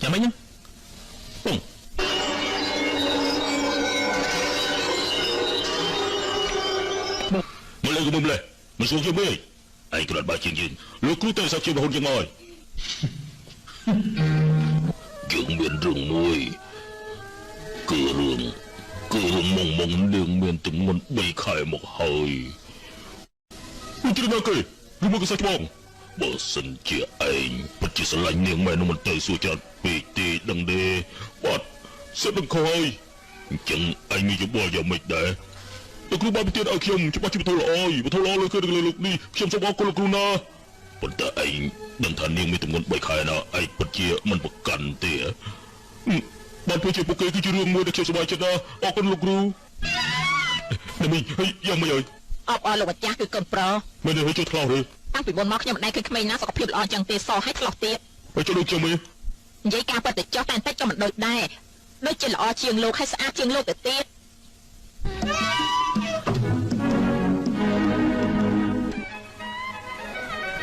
ចាំមិញពុកមកលើមកលើមកសួរជាមេឯងគ្រាន់បើជាងយើងលោកគ្រូទៅសាប់ជារហូតជាងមកយើងមានរឿងមួយគឺរឿងមុងនាងមានទម្ងន់3ខែមកហើយមិនជ្រាបមកគេឬមកសាច់បងបើសិនជាឯងពិតជាស្រឡាញ់នាងមែននោះមិនទៅសួរច្រើនពេកទេដឹងទេបាត់សិតនឹងខុសហើយអញ្ចឹងឯងមានយោបល់យ៉ាងម៉េចដែរលោកគ្រូបានប្រទានឲ្យខ្ញុំច្បាស់ជាវត្ថុល្អលើគឺលើលោកនេះខ្ញុំសូមអរគុណលោកគ្រូណាប៉ុន្តែឯងដឹងថានាងមានទម្ងន់3ខែណាឯងពិតជាមិនប្រកាន់ទេបានធ្វើជាពួកគេគឺជារឿងមួយដែលខ្ញុំសប្បាយចិត្តណាស់អរគុណលោកគ្រូនេះមីហើយយ៉ាងម៉េចហើយអបអរលោកម្ចាស់គឺកូនប្រុសមិនទេជួយឆ្លោះទេតាំងពីមុនមកខ្ញុំមិនដែលឃើញក្មេងណាសុខភាពល្អចឹងទេសហើយឆ្លោះទៀតហើយចូលដូចចឹងមើលនិយាយការពិតទៅចោះតែបន្តិចក៏មិនដូចដែរដូចជាល្អជាងលោកហើយស្អាតជាងលោកទៅទៀត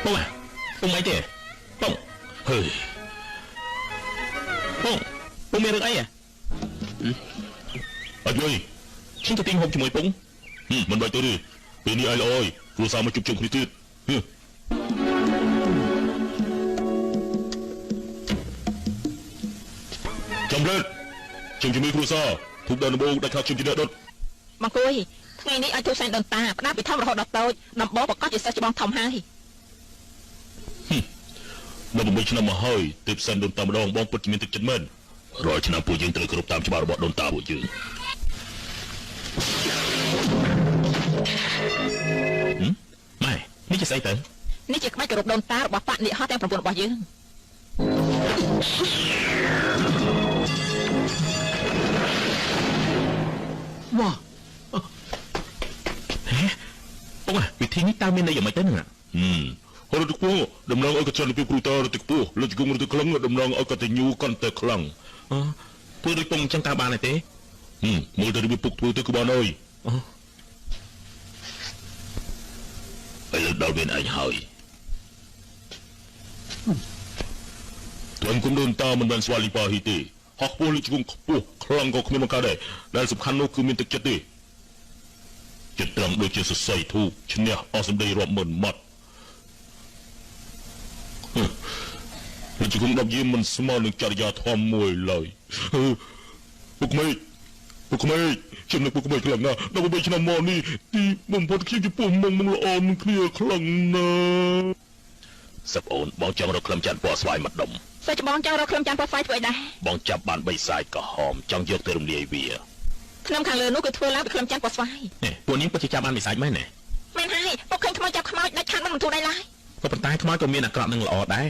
Bông à? Bông mấy thế? Bông. Hơi. Bông. Bông mẹ được ấy à? Anh ơi. Xin cho tiếng hộp cho mấy bông. Mình bay tới đi. Bên đi ai là ơi. Rồi sao mà chụp chụp đi tiết. Chồng lên. Chồng cho mấy khu sao. Thúc đàn bông đại khắc chồng cho đỡ đốt. Mà cô ơi. Ngày nay ai thu sang đồn ta. Đã bị thông rồi đọc tôi. Nằm bó bọc có gì sao cho bông thông hai. Năm ឆ្នាំមកហើយទើបសិនដូនតាមម្ដងបងពិតជាមានទឹកចិត្តមែនរាល់ឆ្នាំពួកយើងត្រូវគ្រប់តាមច្បាប់របស់ដូនតាពួកយើងម៉ែនេះជាស្អីទៅនេះជាក្បាច់គោរពដូនតារបស់បកនិហោទាំង9របស់យើងវ៉ាបងវិធីនេះតើមានន័យយ៉ាងម៉េចទៅហ្នឹងរត់ទៅគួរដំណងឲ្យកញ្ចក់ពីគ្រូតារត់ទៅគួរលើជង្គង់រត់ទៅខ្លាំងដំណងឲ្យកតញ្ញូកាន់តែខ្លាំងធ្វើដូចពងអញ្ចឹងតើបានទេមើលទៅរបៀបពុកធ្វើទៅក៏បានហើយឥឡូវដល់វិញអញហើយទោះគុំដូនតាមិនបានស្វាលីប៉ាហ៊ីទេហោះពោះលើជង្គង់ខ្ពស់ខ្លាំងក៏គ្មានបង្កើតដែរដែលសំខាន់នោះគឺមានទឹកចិត្តទេចិត្តត្រង់ដូចជាសរសៃធូបឈ្នះអស់សម្ដីរាប់ម៉ឺនម៉ាត់លោកជង្គង់10យាមមិនស្មើនឹងចរិយាធម៌មួយឡើយពុកមេឃខ្ញុំនឹកពុកមេឃខ្លាំងណាស់ដល់3ឆ្នាំមកនេះទីបំផុតខ្ញុំចំពោះមុំល្អនឹងគ្នាខ្លាំងណាស់សឹកអូនបងចង់រកក្លឹមច័ន្ទពណ៌ស្វាយមកដុំសាច់បងចង់រកក្លឹមច័ន្ទពណ៌ស្វាយធ្វើអីដែរបងចាប់បាន3សាយក្រហមចង់យកទៅរំលាយវាខ្ញុំខាងលើនោះគឺធ្វើឡើងពីក្លឹមច័ន្ទពណ៌ស្វាយពួកនេះពិតជាចាប់បាន3សាយមែនទេមែនហើយពុកឃើញខ្មោចចាប់ខ្មោចដាច់ខាតមិនធូរដៃឡើយក៏ប៉ុន្តែខ្មោចក៏មានអាក្រក់និងល្អដែរ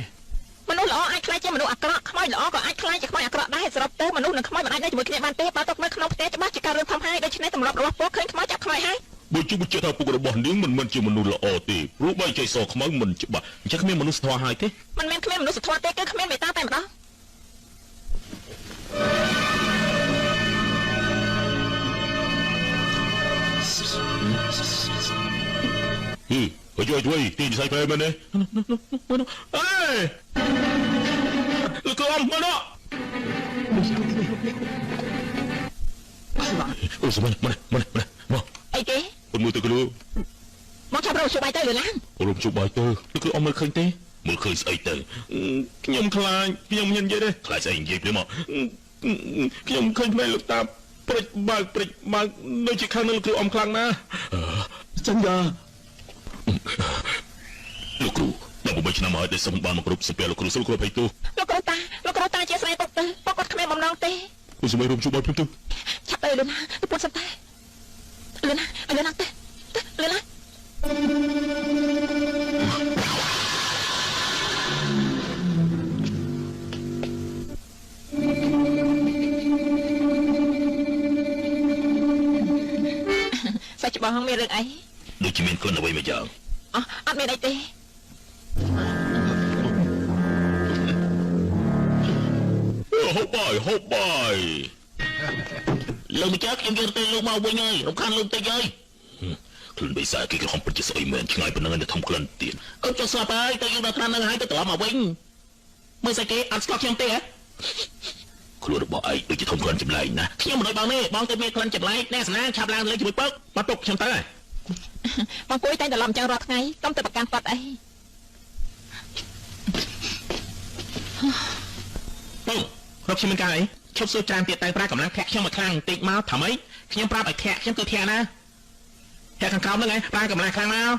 មនុស្សល្អអាចខ្លាចជាមនុស្សអាក្រក់ខ្មោចល្អក៏អាចខ្លាចជាខ្មោចអាក្រក់ដែរសរុបទៅមនុស្សនិងខ្មោចមិនអាចនៅជាមួយគ្នាបានទេបើតកនៅក្នុងផ្ទះច្បាស់ជាការរឿងធំហើយដូច្នេះទម្លាប់របស់ពុកឃើញខ្មោចចាប់ខ្មោចហើយបើជុំជិះថាពុករបស់នាងមិនមែនជាមនុស្សល្អទេព្រោះបើចៃសខ្មៅមិនច្បាស់អញ្ចឹងគ្មានមនុស្សធម៌ហើយទេមិនមែនគ្មានមនុស្សធម៌ទេគឺគ្មានមេត្តាតែម្ដងអើយទីនិស័យបែបមែនទេអេលោកអមមកណោអូសមកអីគេពុនមើលទៅគ្រូមកចាប់រកជួបបាយទៅលឿនឡើងរកជួបបាយទៅលោកអមមើលឃើញទេមើលឃើញស្អីទៅខ្ញុំខ្លាចខ្ញុំមិននិយាយទេខ្លាចស្អីនិយាយព្រមមកខ្ញុំឃើញភ្នែកលោកតាព្រិចបើកនៅជាខាងនឹងលោកគ្រូអមខ្លាំងណាស់សញ្ញាលោកគ្រូដល់8ឆ្នាំហើយដែលសូមបានមកគ្រប់សិពាលោកគ្រូសូមគោរពឲ្យទោសលោកគ្រូតាជាស្រីពុកទៅពុកគាត់គ្មានបំណងទេគូសម័យរួមជួបបាយព្រមទៅឆាប់ទៅលឿនណាទៅពុតសិនតែលឿនណាទៅលឿនណាសាច់បងមានរឿងអីដូចជាមានខ្លួនអ្វីមួយយ៉ាងអត់មានអីទេហូបបាយលោកម្ចាស់ខ្ញុំយកទៅលោកមកវិញហើយរំខានលោកតិចហើយខ្លួនបិសាគេក្រហមពិតជាស្អីមែនឆ្ងាយប៉ុណ្ណឹងតែធំក្លិនទៀតអត់ចុះស្លាប់ហើយទៅយកដល់ថ្នាក់នឹងហើយទៅត្រឡប់មកវិញមើលស្អីគេអត់ស្គាល់ខ្ញុំទេហ៎ខ្លួនរបស់ឯងដូចជាធំក្លិនចម្លែកណាខ្ញុំមិនដូចបងទេបងទៅមានក្លិនចម្លែកអ្នកស្នាឆាប់ឡើងលេងជាមួយពឹកបាត់ទុកខ្ញុំទៅហើយបងគួយតែត្រឡប់ចឹងរាល់ថ្ងៃកុំទៅប្រកាន់គាត់អីបងរកខ្ញុំមិនកាយឈប់សួរច្រើនទៀតតែប្រើកម្លាំងធាក់ខ្ញុំមកខ្លាំងបន្តិចមកថាម៉េចខ្ញុំប្រាប់ឲ្យធាក់ខ្ញុំគឺធាក់ណាធាក់ខាងក្រោមហ្នឹងឯងប្រើកម្លាំងខ្លាំងមក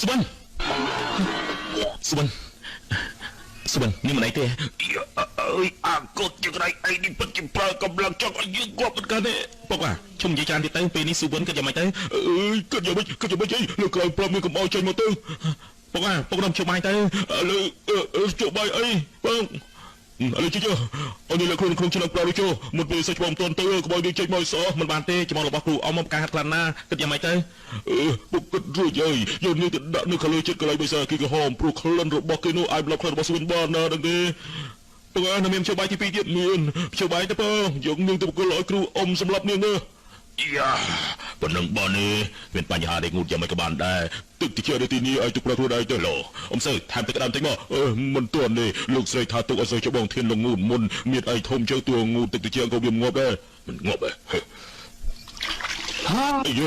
ស្វិននេះមិនអីទេអើយអាកូតចង្រៃអីនេះពិតជាប្រើកម្លាំងចង់ឲ្យយើងគាត់មិនកាន់ទេពុកខ្ញុំនិយាយច្រើនទៀតទៅពេលនេះស៊ូវិនគិតយ៉ាងម៉េចទៅអើយគិតយ៉ាងម៉េចអីលើក្រោយប្រាប់មានកុំឲ្យចេញមកទៅពុកខ្ញុំជួយបាយទៅលើជួយបាយអីបងឥឡូវជិះអូនលើខ្លួនឆ្នាំប្រាដូចមុនពេលសេចក្ដីមិនទាន់ទៅក្បោយវាចេញមកសោះមិនបានទេច្បងរបស់គ្រូអមមកការហាត់ខ្លាំងណាគិតយ៉ាងម៉េចទៅពុកគិតរួចហើយយកនេះទៅដាក់នៅខាងលើចិត្តកន្លែងបិសាគេក្រហមព្រោះក្លិនរបស់គេនោះអាចប្លុកក្លិនរបស់ស្វិនបានណាដឹងទេពុកនៅមានជួយបាយទី2ទៀតមានជួយបាយទៅបងយកនាងទៅបកលឲ្យគ្រូអមសម្រាប់នាងយ៉ា ប៉ុណ្ណឹងបាននេះមានបញ្ហាដែលងូតយ៉ាងមិនក៏បានដែរទឹកតិចនៅទីនេះឲ្យទឹកប្រព្រឹត្តដែរទៅឡអ៊ំសើថែមទឹកក្តាមតិចមកមិនទាន់នេះលោកស្រីថាទុកឲ្យសើច្បងធានលងូតមុនមានអីធំជើទួងូតទឹកតិចក៏វាងាប់ដែរមិនងាប់ទេអាយ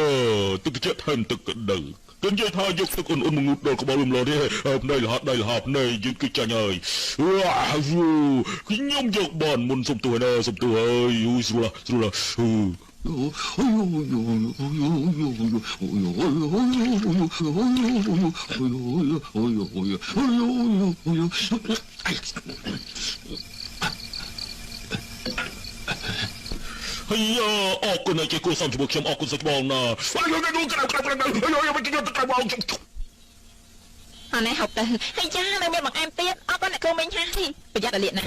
ទឹកតិចថែមទឹកក្តៅគិតនិយាយថាយកទឹកអ៊ុនមកងូតដល់ក្បាលរំលោនេះភ្នែកលហាត់ដៃលហាភ្នែកយើងគឺចាញ់ហើយខ្ញុំយកបានមុនសុំទួណាសុំទួហើយស្រួលហើយអរគុណឲ្យជាគូសំជាមួយខ្ញុំអរគុណសាច់បងណាអានេះហប់ទៅហើយចានៅមានបង្អែមទៀតអត់បានអ្នកគ្រូមិញហាប្រយ័ត្នឲ្យលៀកណា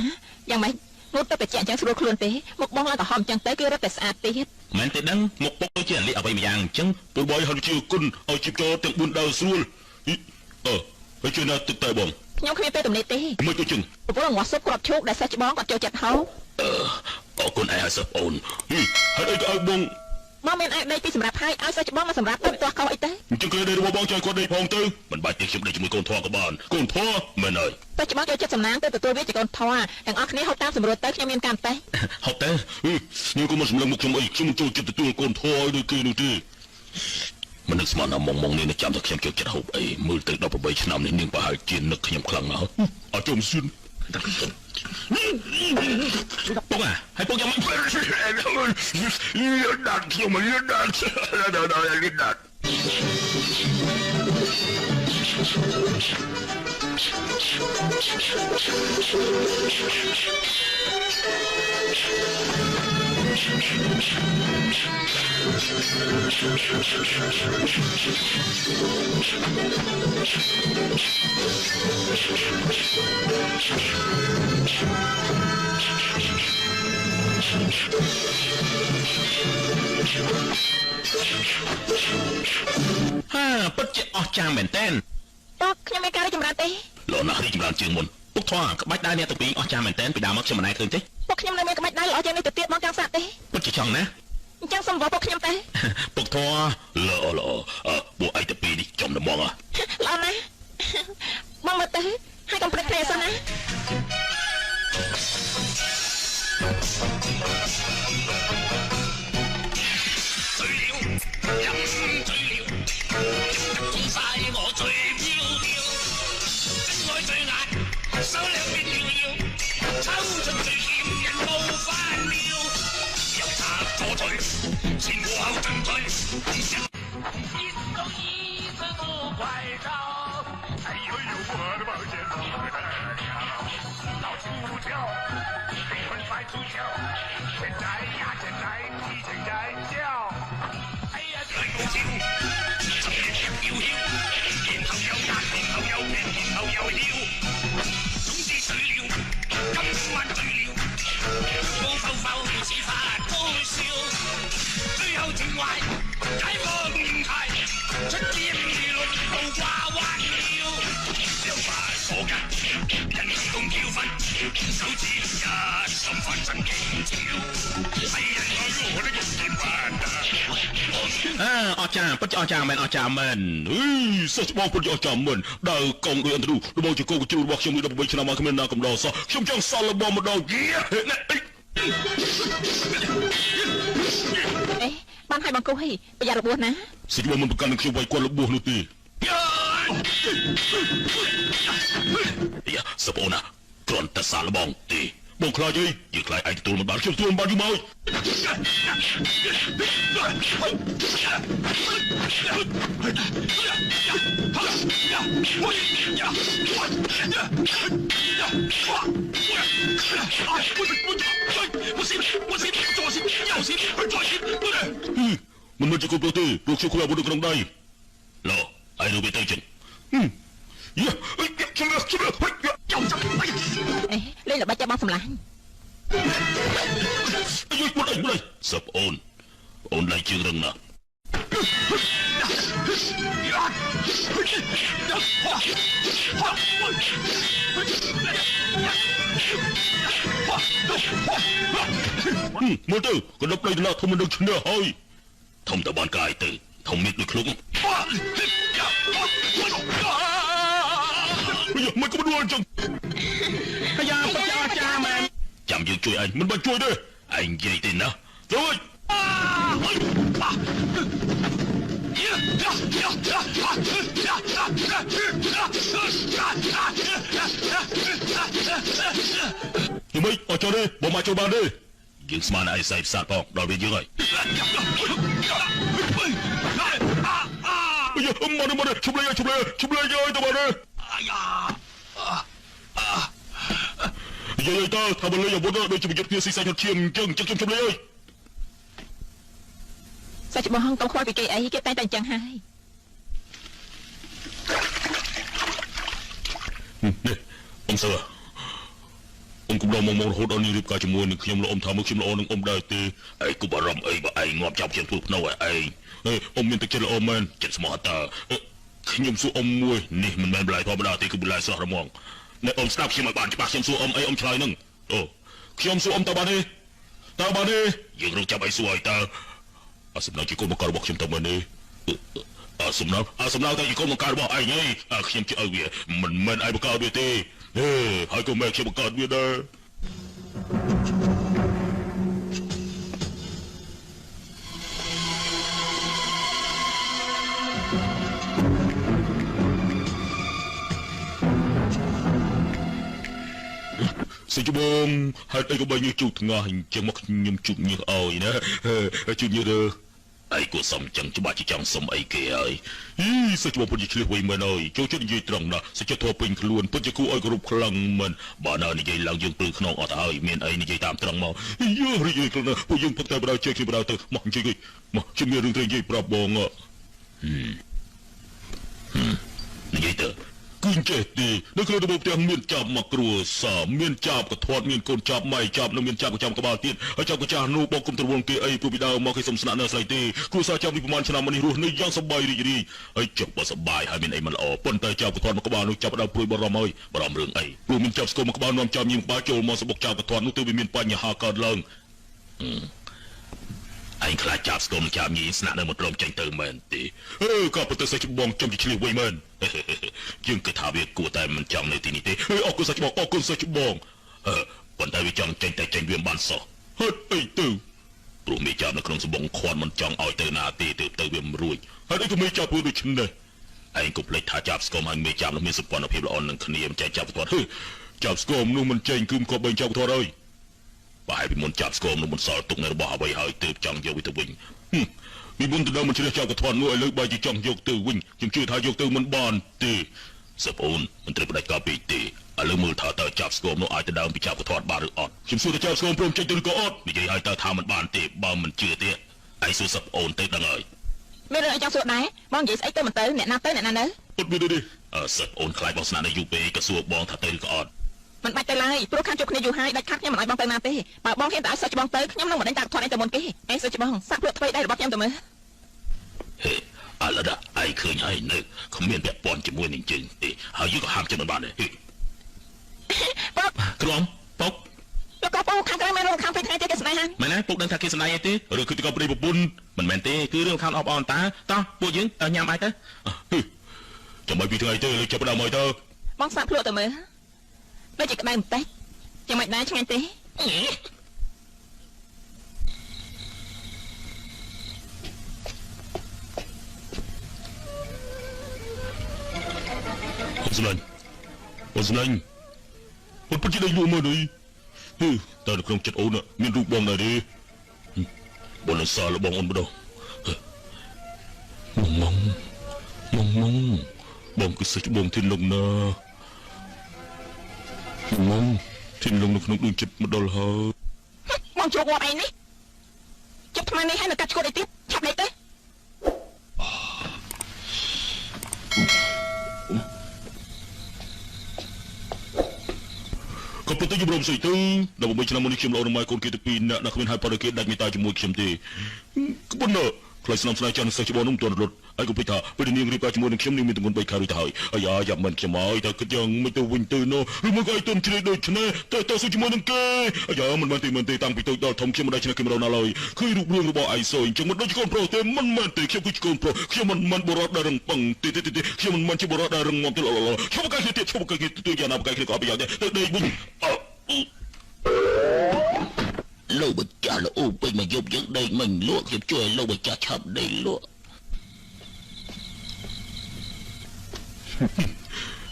យ៉ាងម៉េចងូតទៅបច្ចៈអញ្ចឹងស្រួលខ្លួនទេមកបងឡើងក្រហមអញ្ចឹងទៅគឺរត់តែស្អាតទៀតមែនទេដឹងមកពុកជាលៀកអ្វីម្យ៉ាងអញ្ចឹងព្រោះបើឲ្យជាគុណឲ្យជីបចូលទាំង4ដៅស្រួលហើយជួយណាទឹកតែបងខ្ញុំគ្មានពេលទំនេរទេមិនទៅជឹងព្រោះង៉ាស៊ុបគ្រាប់ឈូកដែលសិស្សច្បងគាត់ចូលចិត្តហៅអរគុណឯហើយសិស្សអូនហើយអីក៏ឲ្យបងមានឯកដីពីសម្រាប់ហើយឲ្យសិស្សច្បងមកសម្រាប់ទៅផ្ទាស់កោអីទេអញ្ចឹងគឺដីរបស់បងចង់គាត់ដីផងទៅមិនបាច់ទេខ្ញុំដីជាមួយកូនធွာក៏បានកូនធွာមែនហើយសិស្សច្បងចូលចិត្តសំណាងទៅទទួលវាជាកូនធွာទាំងអស់គ្នាហូបតាមសម្រួលទៅខ្ញុំមានកម្មទេហូបទៅខ្ញុំក៏មិនសម្លឹងមុខខ្ញុំអីខ្ញុំចូលចិត្តទទួលកូនធွာឲ្យដូចគេនោះទេមិននឹកស្មានណាម៉ងនេះចាំតែខ្ញុំចូលចិត្តហូបអីមើលទៅ18ឆ្នាំនេះនាងប្រហែលជានឹកខ្ញុំខ្លាំងណាស់អត់ចំសឿនពុកហើយពុកយ៉ាងម៉េចដាត់ខ្ញុំមិនដាត់ពិតជាអស្ចារ្យមែនតើពុកខ្ញុំមានការរីកចម្រើនទេលោកណាស់រីកចម្រើនជាងមុនពុកធွာក្បាច់ដៃអ្នកទាំងពីរអស្ចារ្យមែនតើពីដើមមកខ្ញុំមិនណែឃើញទេពុកខ្ញុំនៅមានក្បាច់ដៃល្អជាងនេះទៅទៀតមកចង់សាក់ទេពិតជាចង់ណាអញ្ចឹងសុំបងពុកខ្ញុំទេពុកធွာល្អពួកឯងទៅពីនេះចំដំងល្អណាស់បងមើលទៅហើយកុំព្រឹកគ្នាសិនណា手兩邊搖搖，抽出最險人冇翻了，又插左腿，前後後進退，一手一字不怪招，哎呦呦我的毛线不得了，到处跳，黑魂快出鞘，现在呀现在提前在叫，哎呀最高招，十年前要囂，然後又壓，然後又劈，然後又囂。醉了，今晚醉了，我浮浮似發高燒，最後情懷解放態，出劍如綠路掛彎了，又發火間，人共叫分，手指一心翻身勁跳，係人愛我的肉劍不得。អស្ចារ្យពិតជាអស្ចារ្យមែនអស្ចារ្យមែនសិស្សបងពិតជាអស្ចារ្យមែនដើរកងដូចអន្តររបស់ជាកូនកញ្ជូររបស់ខ្ញុំនេះ18ឆ្នាំមកគ្មានណាកំដរសោះខ្ញុំចង់សល់របស់ម្ដងបានឲ្យបងគូហីប្រយ័ត្នរបួសណាសិទ្ធិមិនប្រកាន់នឹងខ្ញុំវាយគាត់របួសនោះទេយ៉ាសបូណាគ្រាន់តែសាឡបងទេបងខ្លាចអីយើងខ្លាចឯងទទួលមិនបានខ្ញុំទទួលមិនបានយូរមកមិនមកជិះទៅទេពួកខ្ញុំខ្លាចបុកក្នុងដៃឡោឯងនៅវាទៅចឹងយ៉ាខ្ញុំលេងល្បិចចាំបងសម្លាញ់យូរមកអីសពអូនឡៃជើងរឹងណាស់មើលទៅកណ្ដប់ដៃដណាធំមិនដឹងឈ្នះហើយ ធំតបានកាយទៅធំមានដូចខ្លួនមិនក៏ដួលចឹងអាយ៉ាបច្ចាចាមែនចាំយើងជួយអញមិនបាច់ជួយទេអញនិយាយទេណាជួយយមីអត់ចូលទេបងមកចូលបានទេយើងស្មានឯសៃផ្សាតផងដល់វាយើងហើយមកជុំលេយទៅមកទេយាយទៅថាបលីអាវុធដូចជាយុទ្ធគ្នាស៊ីសាច់ឈាមអញ្ចឹងជុំលេយសាច់ច្បងកុំខ្វល់ពីគេអីគេតែអញ្ចឹងហើយនេះអ៊ំសើអ៊ំកុំដល់មករហូតដល់នេះរៀបការជាមួយនឹងខ្ញុំលោកអ៊ំថាមើលខ្ញុំល្អនឹងអ៊ំដែរទេឯងគប់អារម្មណ៍អីបើឯងងាប់ចាប់ជាធ្វើភ្នៅឯងអ៊ំមានទឹកចិត្តល្អមែនចិត្តស្មោះតើខ្ញុំសួរអ៊ំមួយនេះមិនមែនបន្លែធម្មតាទេគឺបន្លែស្រស់រមាំងអ្នកអ៊ំស្ដាប់ខ្ញុំឲ្យបានច្បាស់ខ្ញុំសួរអ៊ំអីអ៊ំឆ្លើយនឹងអូខ្ញុំសួរអ៊ំតើបានទេយើងរកចាប់ឲ្យសួរឲ្យតើសំណងជាគុំមករបស់ខ្ញុំទៅមើលនេះសំណងតែជាគុំមករបស់ឯងខ្ញុំជឿឲ្យវាមិនមែនឯងបង្កើតវាទេហើយក៏មិនខ្ញុំបង្កើតវាដែរសិជបងហេតុអីក៏បីញើសជូតថ្ងាសអញ្ចឹងមកខ្ញុំជូតញើសឲ្យណាជូតញើសអីក៏សំចឹងច្បាស់ជាចង់សុំអីគេហើយសិជបងពុតជាឆ្លៀសវៃមែនអើយចូលចិត្តនិយាយត្រង់ណាស់សិជធัวពេញខ្លួនពុតជាគូឲ្យគ្រប់ខ្លាំងមែនបើណានិយាយឡើងយើងព្រឺខ្នងអត់ហើយមានអីនិយាយតាមត្រង់មករីករាយខ្លួនណាពួកយើងផឹកតែបដៅជើងគ្នាបដៅទៅមកជិះមកជិះមានរឿងត្រូវនិយាយប្រាប់បងនិយាយទៅគឺចេះទេនៅក្នុងរបបផ្ទះមានចាប់មកគ្រួសារមានចាប់កធាត់មានកូនចាប់ម៉ៃចាប់និងមានចាប់ប្រចាំក្បាលទៀតហើយចាប់កចាស់នោះបងគុំទ្រវងគេអីព្រោះពីដើមមកគេសុំស្នាក់នៅស្រីទេគ្រួសារចាប់ពីប្រហែលឆ្នាំមកនេះរស់នៅយ៉ាងសប្បាយរីករាយហើយចុះបើសប្បាយហើយមានអីមិនល្អប៉ុន្តែចាប់កធាត់មកក្បាលនោះចាប់ដល់ព្រួយបារម្ភហើយបារម្ភរឿងអីព្រោះមានចាប់ស្គមមកក្បាលនាំចាប់ញៀមក្បាលចូលមកសបុកចាប់កធាត់នោះទៅវាមានបញ្ហាកើតឡើងឯងខ្លាចចាប់ស្គមចាប់ញីស្នាក់នៅមកត្រង់ចេញទៅមែនទេក៏ប្រទះសេចក្ដីបងចំជាឆ្លៀសវិញមែនយើងគិតថាវាគួរតែមិនចង់នៅទីនេះទេអរគុណសេចក្ដីបងអរគុណសេចក្ដីបងប៉ុន្តែវាចង់ចេញតែចេញវាមិនបានសោះហឺអីទៅព្រោះមេចាប់នៅក្នុងសបងខន់មិនចង់ឲ្យទៅណាទេទៅវាមិនរួចហើយអីក៏មេចាប់ធ្វើដូច្នេះឯងកុំភ្លេចថាចាប់ស្គមហើយមេចាប់នោះមានសម្ព័ន្ធភាពល្អនឹងគ្នាមិនចេះចាប់ផ្ទាត់ចាប់ស្គមនោះមិនចេញគឺមិនក៏បីចាប់ផ្ទាត់ហើយបើឲ្យពីមុនចាប់ស្គមនោះមិនសល់ទុកនៅរបស់អ្វីហើយទើបចង់យកវាទៅវិញពីមុនទៅដល់មិនជ្រះចាប់កធាន់នោះឲ្យលើកបាយជាចង់យកទៅវិញខ្ញុំជឿថាយកទៅមិនបានទេសប្អូនមិនត្រូវបដិការពេកទេឥឡូវមើលថាតើចាប់ស្គមនោះអាចទៅដើមពីចាប់កធាន់បានឬអត់ខ្ញុំសួរថាចាប់ស្គមព្រមចេញទៅឬក៏អត់និយាយឲ្យតើថាមិនបានទេបើមិនជឿទេឯងសួរសប្អូនទៅដឹងហើយមានរឿងអីចង់សួរដែរបងនិយាយស្អីទៅមិនទៅអ្នកណាទៅអ្នកណានៅអត់មានទេសប្អូនខ្លាចបងស្នាក់នៅយូរពេកក៏សួរបងថាទៅឬក៏អត់មិនបាច់ទៅឡើយព្រោះខាងជួបគ្នាយូរហើយដាច់ខាត់ខ្ញុំមិនឲ្យបងទៅណាទេបើបងហ៊ានតែឲ្យសាច់ច្បងទៅខ្ញុំនឹងមិនដេញតាក់ធាត់ឯទៅមុនគេឯងសាច់ច្បងសាក់ព្រឹកថ្មីដែររបស់ខ្ញុំទៅមើលអឡដាឯងឃើញហើយនៅគ្មានពាក់ព័ន្ធជាមួយនឹងជើងទេហើយយើងក៏ហាមចិត្តមិនបានដែរពុកក្រុមពុកលោកក៏ពុកខាងក្រៅមានរឿងខាងពេលថ្ងៃទេគេស្នេហាមែនទេពុកដឹងថាគេស្នេហាទេឬគឺទៅប្តីប្រពន្ធមិនមែនទេគឺរឿងខាងអបអរតាតោះពួកយើងញ៉ាំបាយទៅចាំបាយពីថ្ងៃទៅលើចាប់ដើមមកទៅបងសាក់ភ្លក់ទៅមើលដូចជាក្តៅបន្តិចចាំមិនដែរឆ្ងាញ់ទេអូនស្លាញ់អូនពិតជាដេកលក់មើលនេះតើនៅក្នុងចិត្តអូនមានរូបបងដែរទេបងនឹងសាររបស់អូនម្ដងម៉ងបងគឺសាច់បងទីលងណាម៉ងទីលងនៅក្នុងដួងចិត្តម្ដងហើយបងជួបវត្តឯងនេះចាប់ថ្មនេះហើយនៅកាត់ឈុតអីទៀតឆាប់លេខទៅក៏ប្រទះយំរំស្អីទៅដើម្បីឆ្នាំមុននេះខ្ញុំលោករំមាយកូនគេទៅពីរនាក់ដែលគ្មានហើយបរិគេដាច់មេតាជាមួយខ្ញុំទេក្បួនខ្ ផ្លូវស្នំស្នេហ៍ចាន់សិស្សច្បងនោះមិនទាន់រត់ហើយកុំភ្លេចថាពេលនាងរៀបការជាមួយនឹងខ្ញុំនាងមានទម្ងន់3ខែរួចទៅហើយអាយ៉ាយ៉ាមិនខ្ញុំហើយតែគិតយ៉ាងមិនទៅវិញទៅនោះឬមកឲ្យទុនជ្រេកដូចនេះតែស៊ូជាមួយនឹងគេអាយ៉ាមិនមែនទេតាំងពីតូចដល់ធំខ្ញុំមិនដែលឆ្នះគេម្ដងណាឡើយឃើញរូបរាងរបស់ឯងសយអញ្ចឹងមិនដូចជាកូនប្រុសទេមិនមែនទេខ្ញុំគឺជាកូនប្រុសខ្ញុំមិនបរោះដែលរឹងប៉ឹងទេខ្ញុំមិនជាបរោះដែលរឹងមាំទេខ្ញុំកាយទៀតខ្ញុំកាយទៀតយ៉ាងណាកាយគ្នាក៏អត់ប្រយោជន៍ដែរទៅដេកវិញលោកម្ចាស់លោកពេញមកយប់យើងដេកមិញលក់ខ្ញុំជួយឲ្យលោកម្ចាស់ឆាប់ដេកលក់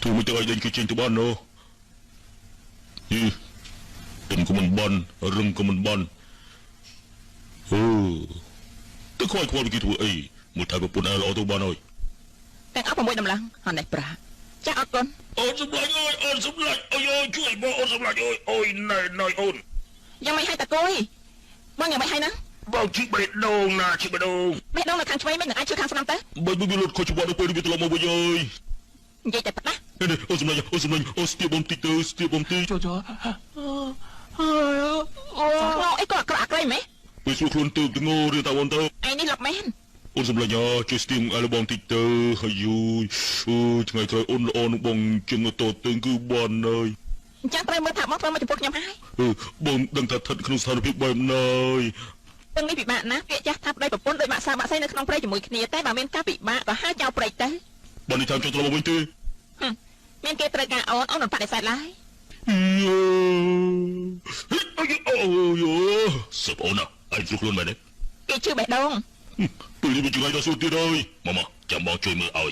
ទូមិនទៅឲ្យដេកគឺចេញទៅបានណូទឹមក៏មិនបានរឹងក៏មិនបានអូទៅខ្វាយខ្វល់គេធ្វើអីមួយថៃប្រពន្ធអើល្អទៅបានហើយតែអត់6តម្លឹងអត់នេះប្រាចាស់អត់កូនអូនសម្លាញ់អូនសម្លាញ់អូយជួយបងអូនសម្លាញ់អូយណៃអូនយ៉ាងមិនឲ្យតាគួយបងយ៉ាងមិនឲ្យណាបងជិះបេះដូងណាជិះបេះដូងនៅខាងឆ្វេងមិននឹងអាចជួយខាងស្ដាំទៅបើវាលុតខុសច្បាប់ទៅពេលវាត្រឡប់មកវិញអើយនិយាយតែផ្ដាស់អូសម្លាញ់អូស្ទាបបំតិចទៅស្ទាបបំតិចចូលអីក៏អាក្រក់មែនពេលស្រួលខ្លួនទៅងោរឿងតាអូនទៅឯនេះលប់មែនអូនសម្លាញ់ជួយស្ទាបឲ្យបងតិចទៅហើយយូថ្ងៃក្រោយអូនល្អនឹងបងជឹងតទៅគឺបានហើយអញ្ចឹងត្រូវមើលថាមកត្រូវមកចំពោះខ្ញុំហើយបងដឹងថាស្ថិតក្នុងស្ថានភាពបែបណាទាំងនេះពិបាកណាស់ពាក្យចាស់ថាប្តីប្រពន្ធដោយម៉ាក់សាម៉ាក់សៃនៅក្នុងព្រៃជាមួយគ្នាតែបើមានការពិបាកក៏ហើចោលព្រៃទៅបើនេះតាមចូលទៅវិញទេមានគេត្រូវការអូនមិនបដិសេធឡើយអូសុបអូនអញស្រុកខ្លួនមែនទេគេជឿបេះដូងពេលនេះវាជួយដល់សួរទៀតហើយមកចាំបងជួយមើលឲ្យ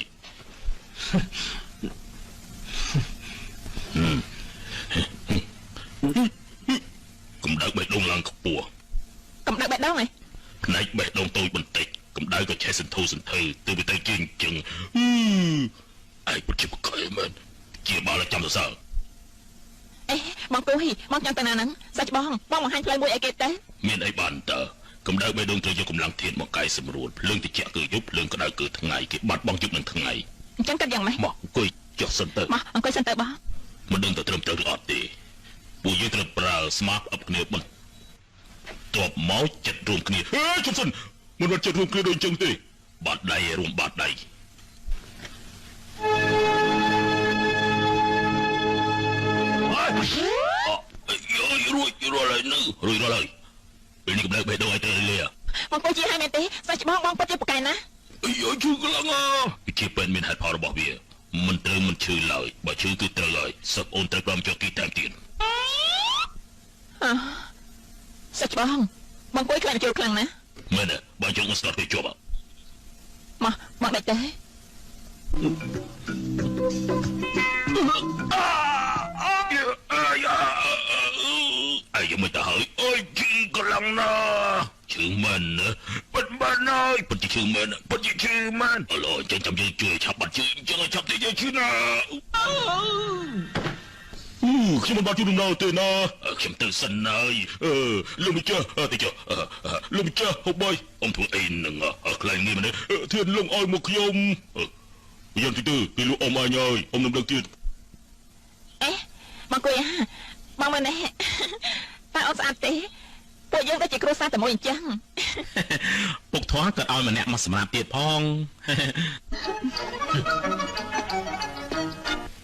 កម្ដៅបេះដូងឡើងខ្ពស់កម្ដៅបេះដូងហ៎ផ្នែកបេះដូងតូចបន្តិចកម្ដៅក៏ឆេះសន្ធោសន្ធើទៅវាទៅជាងចឹងឯងពិតជាប្រកែមែនជាបាល់ចាំសរសើរបងគូបងចង់ទៅណាហ្នឹងសាច់បងបង្ហាញផ្លូវមួយអីគេទៅមានអីបានតើកម្ដៅបេះដូងត្រូវយកកម្លាំងធាតុមកកែសម្រួលភ្លើងត្រជាក់គឺយប់ភ្លើងក្តៅគឺថ្ងៃគេបាត់បង់យប់និងថ្ងៃអញ្ចឹងគិតយ៉ាងម៉េចមកអង្គុយចុះសិនទៅមកអង្គុយសិនទៅបងមិនដឹងទៅត្រឹមត្រូវឬអត់ទេពួកយើងត្រូវប្រើស្មាតអប់គ្នាបន្ទាប់មកចិត្តរួមគ្នាជុំសិនមិនបាត់ចិត្តរួមគ្នាដូចអញ្ចឹងទេបាត់ដៃរួមបាត់ដៃរួចហើយនៅរួចហើយពេលនេះកម្ដៅបេះដូងឲ្យទៅលាបងពុជិះឲ្យមែនទេសាច់បងពុជិះប្រកែណាឈឺខ្លាំងវិជាពេទ្យមានហេតុផលរបស់វាមិនត្រូវមិនឈឺឡើយបើឈឺគឺត្រូវហើយសឹកអូនត្រូវបានចុះគីតាមទៀតសាច់បងគួយខ្លាំងចូលខ្លាំងណាមែនទេបើចង់មកស្ដាប់ទៅជាប់មកដាច់ទេអាយមិនទៅហើយអូយជឺខ្លាំងណាស់ជឺមែនណាពិតមែនហើយពិតជាជឺមែនពិតជាជឺមែនអឡូវចាំយើងជួយឆាប់បាត់ជឺអញ្ចឹងឆាប់ទៅយើងជឺណាខ្ញុំមិនបានជួយដំណើរទេណាខ្ញុំទៅសិនហើយលោកម្ចាស់ទៅចុះលោកម្ចាស់ហូបបាយអ៊ំធ្វើអីនឹងខ្លាំងនេះមែនទេធានលងឲ្យមកខ្ញុំយ៉ាងទីទៅពីលោកអ៊ំអញហើយអ៊ំនឹងដឹកទៀតបងគួយបងមើលនេះតើអូនស្អាតទេពួកយើងដូចជាគ្រួសារតែមួយអញ្ចឹងពុកធွာក៏ឲ្យម្នាក់មកសម្រាប់ទៀតផង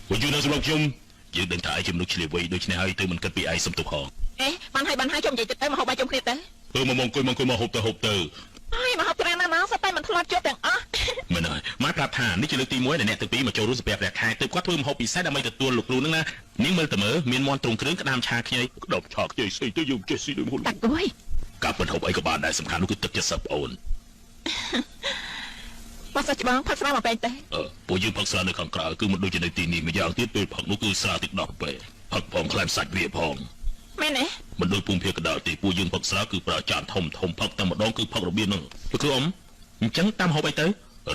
ពួកយើងនៅសម្រាប់ខ្ញុំយើងដឹងថាឯងជំនុកឆ្លៀវវៃដូច្នេះហើយទៅមិនគិតពីឯងសំទុះហងបានហើយចុំនិយាយទៅមកហូបបាយជុំគ្នាទៅមកអង្គុយមកហូបទៅហើយមកហូបច្រើនណាស់សតែមិនធ្លាប់ជួបទាំងអស់មែនហើយម៉ែប្រាប់ថានេះជាលើកទី1ដែលអ្នកទាំងពីរមកចូលរួមសម្រាប់ព្រះខែទើបគាត់ធ្វើម្ហូបពិសេសដើម្បីទទួលលោកគ្រូនឹងណានាងមើលទៅមើលមានមាន់ទ្រង់គ្រឿងក្តាមឆាខ្ញីក្តោបឆាខ្ញីស្អីទៅយើងចេះស៊ីដូចហូបតាក់គួយការពិតហូបអីក៏បានដែរសំខាន់នោះគឺទឹកចិត្តសិស្សប្អូនមកសាច់បងផឹកស្រាមកពេកទេពួកយើងផឹកស្រានៅខាងក្រៅគឺមិនដូចជានៅទីនេះម្យ៉ាងទៀតពេលផឹកនោះគឺស្រាទឹកដោះពេផឹកផងខ្លែមសាច់វាផងមែនទេមិនដូចភូមិភាគកណ្ដាលទេពួកយើងផឹកស្រាគឺប្រើចានធំផឹកតែម្ដងគឺផឹករបៀបហ្នឹងលោកគ្រូអ៊ំអញ្ចឹងតាមហូបអីទៅ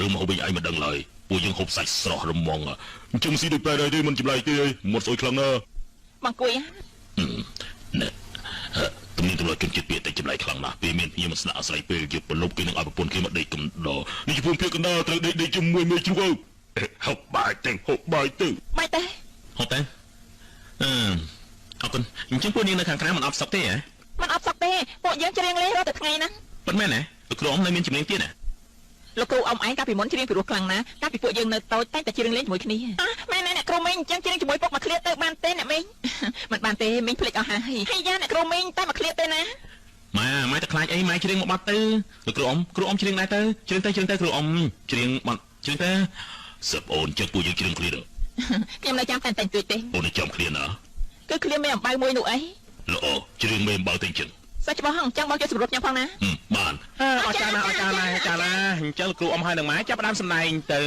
ឬមកហូបវិញឯងមិនដឹងឡើយពួកយើងហូបសាច់ស្រស់រមងអញ្ចឹងស៊ីដូចបែរដែរទេមិនចម្លែកទេមាត់ស្អុយខ្លាំងណាស់បងគួយណែទំនៀមទម្លាប់ជនជាតិពាក្យតែចម្លែកខ្លាំងណាស់ពេលមានភ្ញៀវមកស្នាក់អាស្រ័យពេលយប់ប្រឡប់គេនឹងឲ្យប្រពន្ធគេមកដេកកំដរនេះជាភូមិភាគកណ្ដាលត្រូវដេកជាមួយមេជ្រូកហូបបាយទៅហូបបាយទៅអរគុណអញ្ចឹងពួកនាងនៅខាងក្រៅមិនអត់សុខទេហ៎មិនអត់សុខទេពួកយើងច្រៀងលេងរាល់តែថ្ងៃហ្នឹងប៉ុន្មានហ៎លោកគ្រូអ៊ំនៅមានជំនាញទៀតហ៎ លោកគ្រូអ៊ំឯងកាលពីមុនច្រៀងពីរោះខ្លាំងណាស់កាលពីពួកយើងនៅតូចតែច្រៀងលេងជាមួយគ្នាមែនអ្នកគ្រូមីងអញ្ចឹងច្រៀងជាមួយពុកមកឃ្លាទៅបានទេអ្នកមីងមិនបានទេមីងភ្លេចអស់ហើយយ៉ាអ្នកគ្រូមីងតែមកឃ្លាទេណាម៉ែតែខ្លាចអីម៉ែច្រៀងមកបាត់ទៅលោកគ្រូអ៊ំច្រៀងដែរទៅច្រៀងទៅគ្រូអ៊ំច្រៀងបាត់ច្រៀងទៅសឹកអូនចិត្តពួកយើងច្រៀងឃ្លាទៅខ្ញុំនៅចាំតែទួចទេអូនចាំឃ្លាណាគឺឃ្លាមេអំបៅមួយនោះអីល្អច្រៀងមេអំបៅទៅចឹងសាច់ច្បាស់អញ្ចឹងបងជួយសម្រុបខ្ញុំផងណាបានអរចាណាអញ្ចឹងលោកគ្រូអ៊ំហើយនឹងម៉ែចាប់ផ្ដើមសម្ដែងទៅ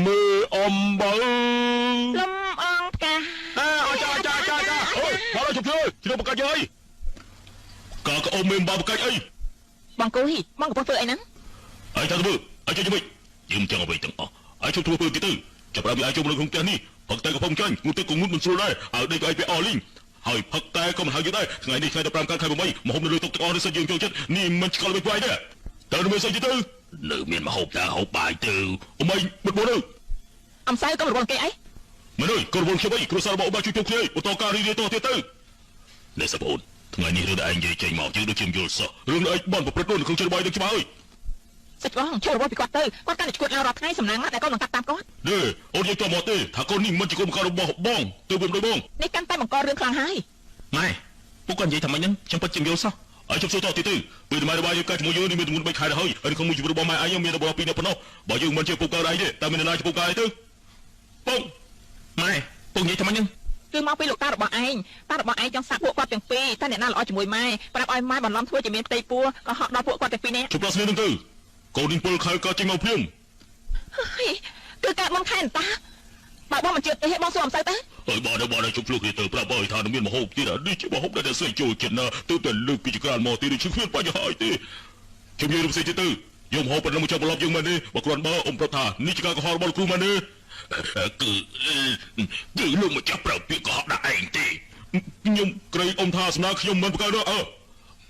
មេអំបៅលំអងផ្កាអរចាអូយមកជប់ជួយជ្រុំបកាច់អីក៏ក្អមមេអំបៅបកាច់អីបងគូហីបងកំពុងធ្វើអីហ្នឹងអីទៅធ្វើអីជួយជួយយើងចឹងអ្វីទាំងអស់អីជប់ធ្វើគេទៅចាប់ដល់វាអាចជុំនៅក្នុងផ្ទះនេះផឹកតែកំពុងចាញ់ងូទឹកក៏ងូតមិនស្រួលដែរឲ្យដេកឲ្យវាអស់លីងហើយផឹកតែក៏មិនហើយយើងដែរថ្ងៃនេះថ្ងៃ15កើតខែ8មហូបនៅលើតុទាំងអស់នេះសិនយើងចូលចិត្តនេះមិនឆ្កល់មិនបាយទេតើនៅមានស្អីទៅនៅមានមហូបតែហូបបាយទៅអមៃបិទបនអំសៅក៏រវល់គេអីមិនអើយក៏រវល់ខ្ញុំអីគ្រួសាររបស់អូបាជួយជុំគ្នាបន្តការរីករាយតទៀតទៅអ្នកសាបងថ្ងៃនេះរឿងឯងនិយាយចេញមកយើងដូចជាយល់សោះរឿងឯងបានប្រព្រឹត្តខ្លួនក្នុងចិត្តបាយដូចច្បាស់អើយសាច់បងចូលរវល់ពីគាត់ទៅគាត់កាន់តែឈួតឡើងរាល់ថ្ងៃសំណាងណាស់តែគាត់មិនកាត់តាមគាត់នេះអូននិយាយទៅមកទេថាកូននេះមិនជាកូនបង្ការរបស់បងទៅវិញដោយបងនេះកាន់តែបង្ករឿងខ្លាំងហើយម៉ែពួកគាត់និយាយថាម៉េចហ្នឹងខ្ញុំពិតជាយល់សោះឲ្យជប់សួរតទៀតទៅពេលម៉ែរបស់យើងកើតជាមួយយើងនេះមានទម្ងន់3ខែទៅហើយហើយក្នុងមួយជីវិតរបស់ម៉ែឯងមានតែបង2នាក់ប៉ុណ្ណោះបើយើងមិនជាពុកកើតឯងទេតែមាននរណាជាពុកកើតឯងទៅបងម៉ែពុកនិយាយថាម៉េចហ្នឹងគឺមកពីលោកតារបស់ឯងតារបស់ឯងចង់សាក់ពួកគាត់ទាំងពីរតែអ្នកណាល្អជាមួយម៉ែប្រាប់ឲ្យម៉ែបន្លំធ្វើជាមានផ្ទៃពោះក៏ហក់ដល់ពួកគាត់ទាំងពីរនាក់ជប់ដល់ស្នេះហ្នឹងទៅកូននេះ7ខែកើតចេញមកភ្លាមគឺកើតមុនខែតាបើបងមិនជឿទេបងសួរអំសៅទៅហើយបងជប់ភ្លុកនេះទៅប្រាប់ឲ្យថានឹងមានមហូបទៀតនេះជាមហូបដែលស្រីចូលចិត្តណាទៅតែលើកពីចក្រានមកទីនេះគ្មានបញ្ហាអីទេខ្ញុំនិយាយរំសេចទៅយកមហូបប៉ុណ្ណឹងមកចាប់បន្លប់យើងមែនទេបើគ្រាន់បើអ៊ំប្រាប់ថានេះជាការកុហករបស់គ្រូមែនទេគឺលោកមកចាប់ប្រាប់ពាក្យកុហកដាក់ឯងទេខ្ញុំក្រែងអ៊ំថាសំណាខ្ញុំមិនបង្កើតទេ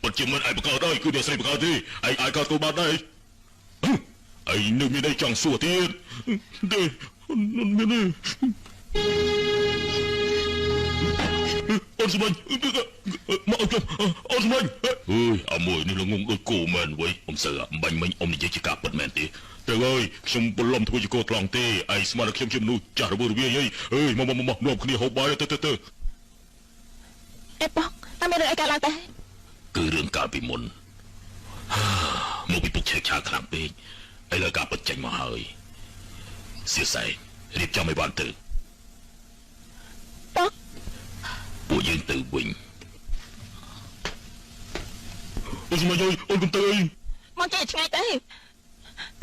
ពិតជាមិនឯងបង្កើតដែរគឺអ្នកស្រីបង្កើតទេឯងអាចកើតកូនបានដែរឯងនៅមានអីចង់សួរទៀតទេមានទេអូនស្មាញ់មកជុំអូនស្មាញ់អើយអាមួយនេះល្ងងដូចគោមែនវ៉ៃអ៊ំសើបាញ់មិញអ៊ំនិយាយជាការពិតមែនទេទៅអើយខ្ញុំបលំធ្វើជាគោថ្លង់ទេឯងស្មានតែខ្ញុំជាមនុស្សចាស់របួសរវាយអើយមកនាំគ្នាហូបបាយទៅអេបងតែមានរឿងអីកើតឡើងទេគឺរឿងកាលពីមុនមកពីពុកឆេកឆាខ្លាំងពេកឥឡូវការពិតចេញមកហើយសៀសែរៀបចំឲ្យបានទៅពួកយើងទៅវិញអូស្មាយអូនកុំទៅអីមកចេះឆ្ងាយទេ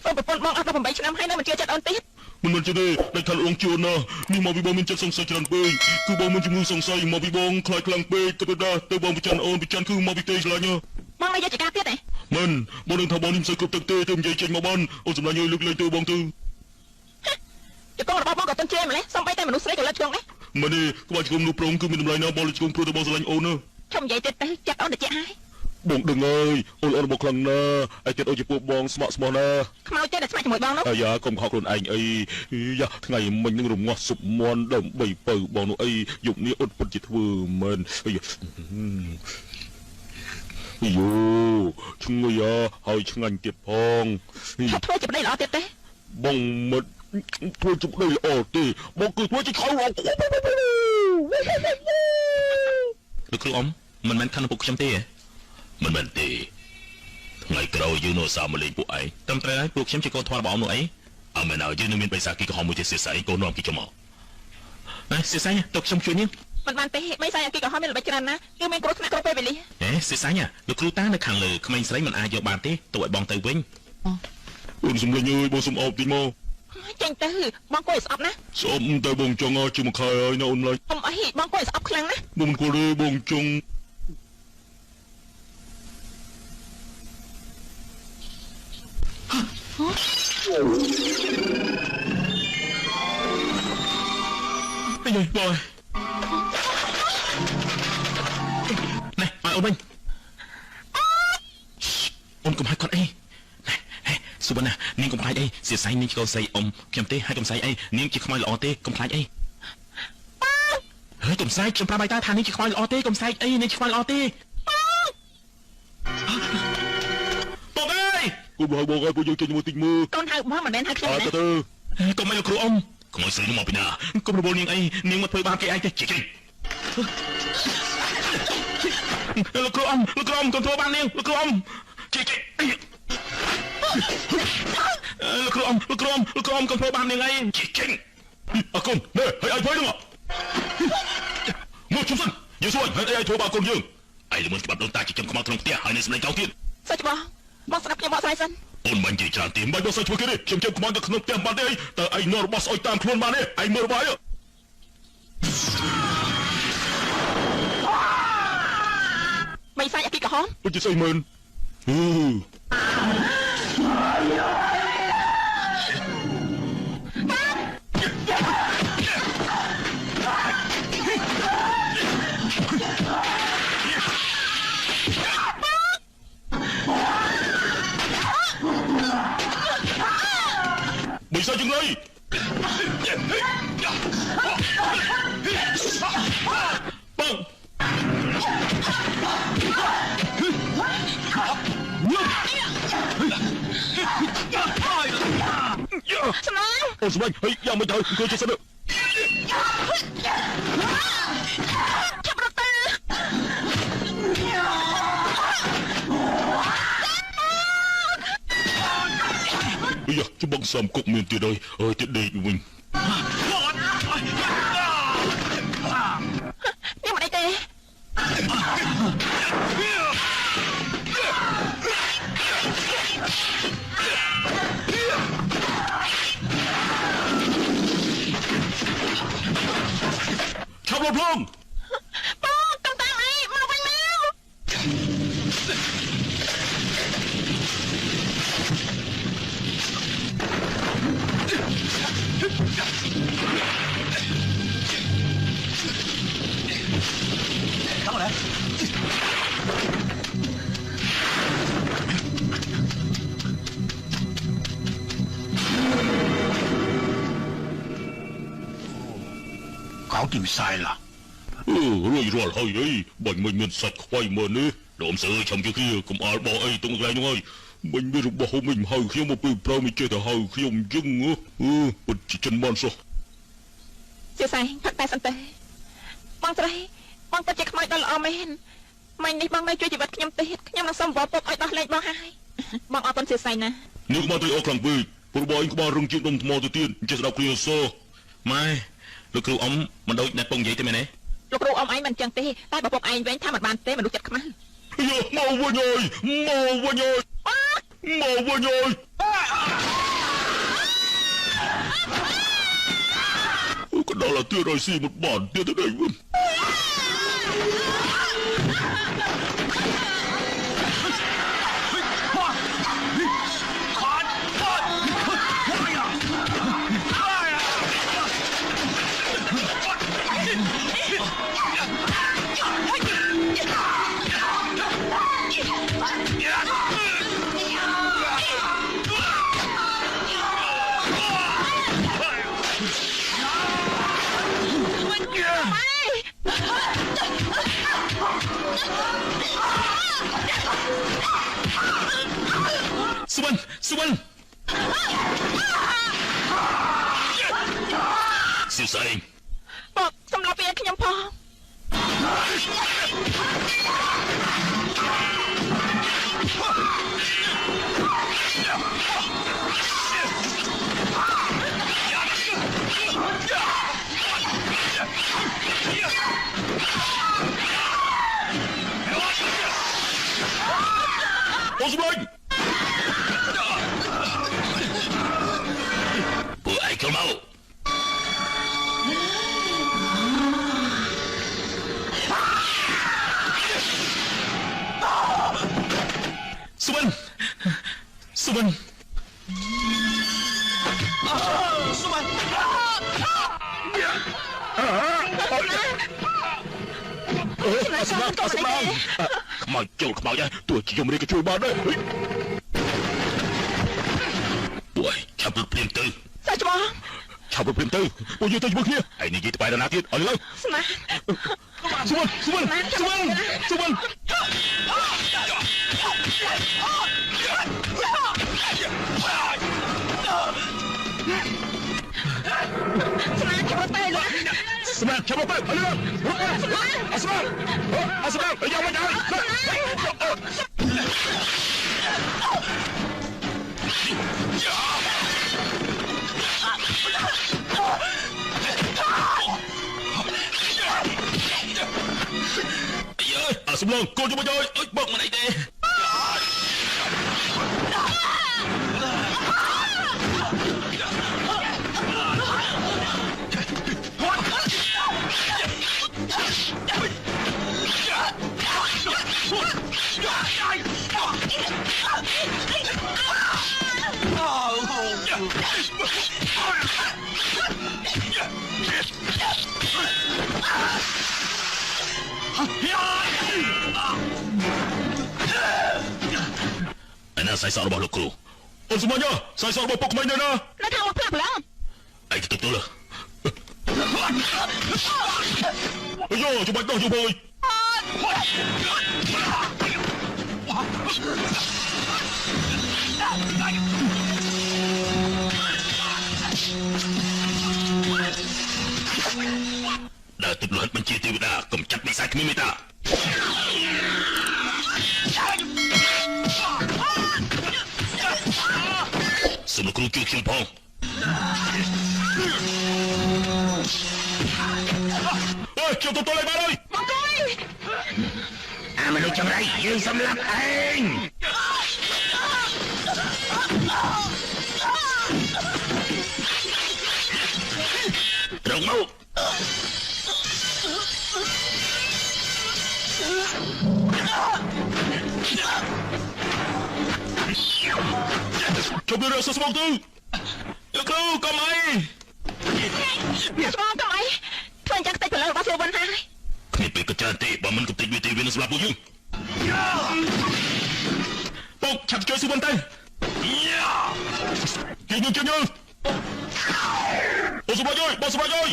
បងប្រពន្ធបងអស់18ឆ្នាំហើយនៅមិនជឿចិត្តអូនទៀតមិនជឿទេតែថាលោកជួនណានេះមកពីបងមានចិត្តសង្ស័យច្រើនពេកគឺបងមានជំងឺសង្ស័យមកពីបងខ្លាចខ្លាំងពេកទៅបងប្រច័នអូនប្រច័នគឺមកពីទេឆ្លាញ់បងនិយាយចការទៀតទេមិនបងនឹងថាបងនេះមិនសូវគ្រប់ទឹកទេទៅនិយាយចេញមកបានអូនសម្លាញ់លើកលែងទៅបងទៅចកងរបស់បងក៏ទន់ជេរម្លេះសំបីតែមនុស្សស្រីក៏លើកឆ្កងដែរមិនទេក្បាច់ឆ្កងនោះប្រងគឺមានតម្លៃណាបងលើកឆ្កងព្រោះតែបងស្រឡាញ់អូនណាខ្ញុំនិយាយទៀតទៅចាក់អូនទៅចាក់ហើយបងដឹងហើយអូនរបស់ខ្លាំងណាស់ឯទៀតអូនជាពួកបងស្មោះស្មោះណាខ្មោចទេដែលស្មាច់ជាមួយបងនោះអាយ៉ាកុំខកខ្លួនឯងអីយ៉ាថ្ងៃមិញនឹងរងាស់ស៊ុបមាន់ដើម្បីបើបងនោះអីយប់នេះអត់ពិតជាធ្វើមែនអាយ៉ាយូឈ្ងុយហើយឆ្ងាញ់ទៀតផងធ្វើជាប្តីល្អទៀតទេបងមិនធ្វើជាប្តីល្អទេបងគឺធ្វើជាខៅលោកគ្រូអ៊ំមិនមែនខាងពុកខ្ញុំទេមិនមែនទេថ្ងៃក្រោយយើងនៅសាមលេងពួកឯងត្រឹមត្រូវហើយពួកខ្ញុំជាកូនថ្មរបស់ôngនោះអីអើមែនហើយយើងនឹងមានបិសាគីក្រហមមួយទៀតសៀស័យកូននាំគីចមកសៀស័យទៅខ្ញុំជួយនាងមិនបានទេបិសាគីក្រហមមានល្បិចច្រើនណាស់គឺមានគ្រោះថ្នាក់គ្រប់ពេលវេលាសៀស័យលោកគ្រូតានៅខាងលើក្មេងស្រីមិនអាចយកបានទេទៅឲ្យបងទៅវិញអូនសំលេងអើយបងសុំអោបតិចមកចេញទៅបងគួរឲ្យស្អប់ណាស្អប់តែបងចង់ជាមួយខែហើយណាអូនឡើយអ៊ំអីបងគួរឲ្យស្អប់ខ្លាំងណាស់បងមិនគួរទេបងចង់អីបងណែអូនវិញអូនកុំឲ្យគាត់អីសុបណានាងកុំខ្លាចអីសៀស័យនាងជាកូនស្រីអ៊ំខ្ញុំទេហើយកុំស្អីអីនាងជាខ្មៅល្អទេកុំខ្លាចអីហើយកុំស្អីខ្ញុំប្រាប់ឲ្យតាថានាងជាខ្មៅល្អទេកុំស្អីអីនាងជាខ្មៅល្អទេ กูบอกไอ้พวกยังจะมือติดมือก ូនហៅបងមិនមែនហៅខ្ញុំណា ទៅកុំឲ្យលោកគ្រូអ៊ំកុំឲ្យស្រីនោះមកពីណាកុំរវល់នាងអីនាងមកធ្វើបាបគេឯងទេចេញលោកគ្រូអ៊ំកុំធ្វើបាបនាងលោកគ្រូអ៊ំចេញលោកគ្រូអ៊ំកុំធ្វើបាបនាងអីចេញអរគុណនេះឲ្យឲ្យធ្វើហ្នឹងមកជុំសិនយើងសួរឲ្យធ្វើបាបកូនយើងឯងល្មើសច្បាប់ដូនតាចិញ្ចឹមខ្មៅក្នុងផ្ទះហើយនៅស្នេហ៍កោទៀត សួរច្បងបងស្ដាប់ខ្ញុំបកស្រាយសិន អូនមិននិយាយច្រើនទេមិនបោះស្រាយធ្វើគេទេខ្ញុំចាំខ្មៅទៅក្នុងផ្ទះបានទេអីតើឯងនររបស់ស្អុយតាមខ្លួនបានទេឯងមើលរបស់អីមិនសាច់អាពីក្រហម ដូចជាស្អីមែនមិនសាច់យ៉ាងไรបងស្មាអូនស្មាញហើយយ៉ាងមិនទៅអង្គុយជិះសិន ចាប់រត់ទៅ យ៉ាច្បងសំគុកមានទៀតហើយទៀតដេកវិញ នេះមិនអីទេ ឆាប់រត់ភ្លង បងកំតាំងអីមកវិញមក 搞掂晒啦！ រួចរាល់ហើយអីបាញ់មិនមានសាច់ខ្វៃមើលនេះលោកសើចាំជាគ្នាកុំអល់បោអីតុងកន្លែងនោះហើយបាញ់មានរបស់ហូមមិនហៅខ្ញុំមកពីប្រមិនចេះទៅហៅខ្ញុំយឹងពិតជាចិនបានសោះ ជាសៃផឹកតែសិនទេបងស្រីបងពិតជាខ្មោចដ៏ល្អមែនមិញនេះបងនៅជួយជីវិតខ្ញុំទៀតខ្ញុំនឹងសុំវល់ពុកឲ្យដោះលែងបងហើយបងអរគុណជាសៃណា នេះមកទៅអស់ខ្លាំងពេកព្រោះបងក្បាលរឹងជាងដុំថ្មទៅទៀតចេះស្ដាប់គ្នាសោះម៉ែលោកគ្រូអ៊ំមិនដូចអ្នកពងនិយាយទេមែនទេ លោកគ្រូអ៊ំឯងមិនចឹងទេតែបើពុកឯងវិញថាមិនបានទេមនុស្សចិត្តខ្មាស់ យកមកវិញអើយមកវិញអើយមកវិញអើយក៏ដល់ទៅរយស៊ីmột bảnទៀតទៅវិញ សុវណ្ណសៀសឯង បងសម្រាប់វាខ្ញុំផង អូស្បែងពួកឯងចូលមកសុវណ្ណ សុវណ្ណ ស្មាខ្មៅចូលខ្មៅយ៉ាទោះជាខ្ញុំរីក៏ជួយបានដែរពួកឯងឆាប់រត់ព្រាមទៅ សាច់ច្បង ឆាប់រត់ព្រាមទៅពួកយើងទៅជាមួយគ្នាហើយនិយាយទៅបែរណាទៀតឲ្យលើ ស្មា សុវណ្ណ ស្ Semangat kamu tahu lah. Semangat kamu tahu. Ayo. Semangat. Yang mana? Sebelum kau cuba jauh, bak mana itu? Ana saya seorang lokru. Semuanya, saya seorang pemain dana. Nak tahu apa belum? Ayo kita tolak. Ayo, cuba dah, cuba. Datuk Luhat menciti benda, kemcat bisa kami minta. Semua kru kyu kimpong. Kêu tôi lại bạn ơi. Bọn tôi. Mà nuôi trong đây, dương xâm lập anh. Rộng mau. Cho biết rasa semua tu. Ya kru, kau mai. Semua kau mai. Tuan jangan tak perlu pasal Wan Hai. Kenapa kecantik, paman ketik BTV ni sebelah punya. Pok, cap chơi sư vân tay. Kêu như. Bos sebelah rồi.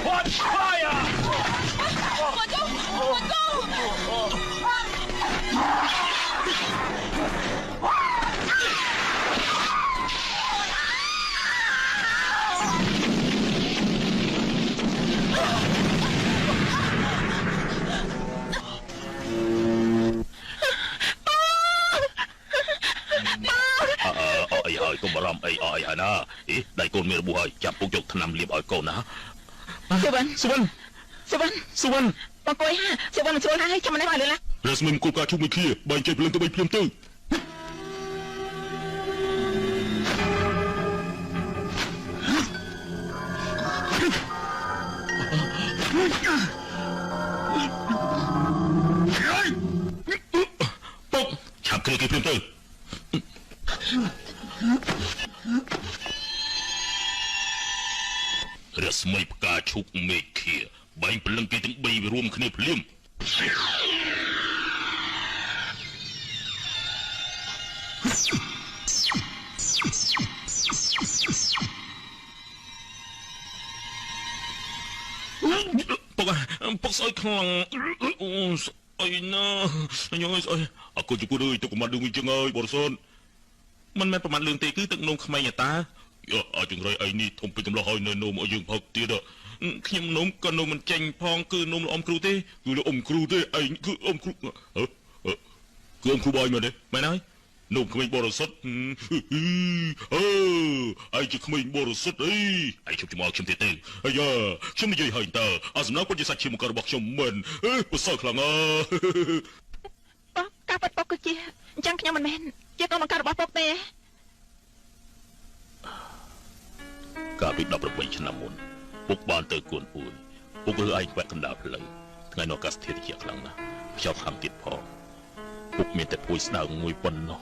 What fire? Kau maram ai ana. Dai kau mir buai, campur jok tanam liam ai kau na. Suban. Bọn tôi ha. Suban hai. Cho mình nói lại là. Rasmim kau kacau mikir, baik cai pelan tu baik pelan tu. Pok, cap kau pelan tu. Rasmai kacau mikir, baik pelan kita baik rum kena pelim. Pok saya kelang. Saya na. Aku juga dah itu kemadung jengai borson. Man men ប្រមាណលឿងទេគឺទឹកនោមក្មេងតាយោអាចចង្រៃឯនេះធំពេកកំឡោះហើយនៅនោមឲ្យយើងផឹកទៀតខ្ញុំនោមក៏នោមមិនចេញផងគឺនោមលោកអ៊ំគ្រូទេគឺលោកអ៊ំគ្រូទេឯងគឺអ៊ំគ្រូគឺអ៊ំគ្រូបាយមែនទេមែនហើយនោមក្មេងបរិសុទ្ធឯងជាក្មេងបរិសុទ្ធអីឯងជប់ជាមួយខ្ញុំទៀតទេអាយ៉ាខ្ញុំនិយាយហើយតើអាសំណៅគាត់ជាសាច់ឈាមមករបស់ខ្ញុំមែនប្រសើរខ្លាំងការប៉ពកគឺជាអញ្ចឹងខ្ញុំមិនមែនជាកូនបង្កើតរបស់ពុកទេកាលពី18ឆ្នាំមុនពុកបានទៅគួនអួយពុករើឯងក្បែរកណ្ដាលផ្លូវថ្ងៃនោះអាកាសធាតុត្រជាក់ខ្លាំងណាស់ខ្យល់ខ្លាំងទៀតផងពុកមានតែភួយស្ដៅមួយប៉ុណ្ណោះ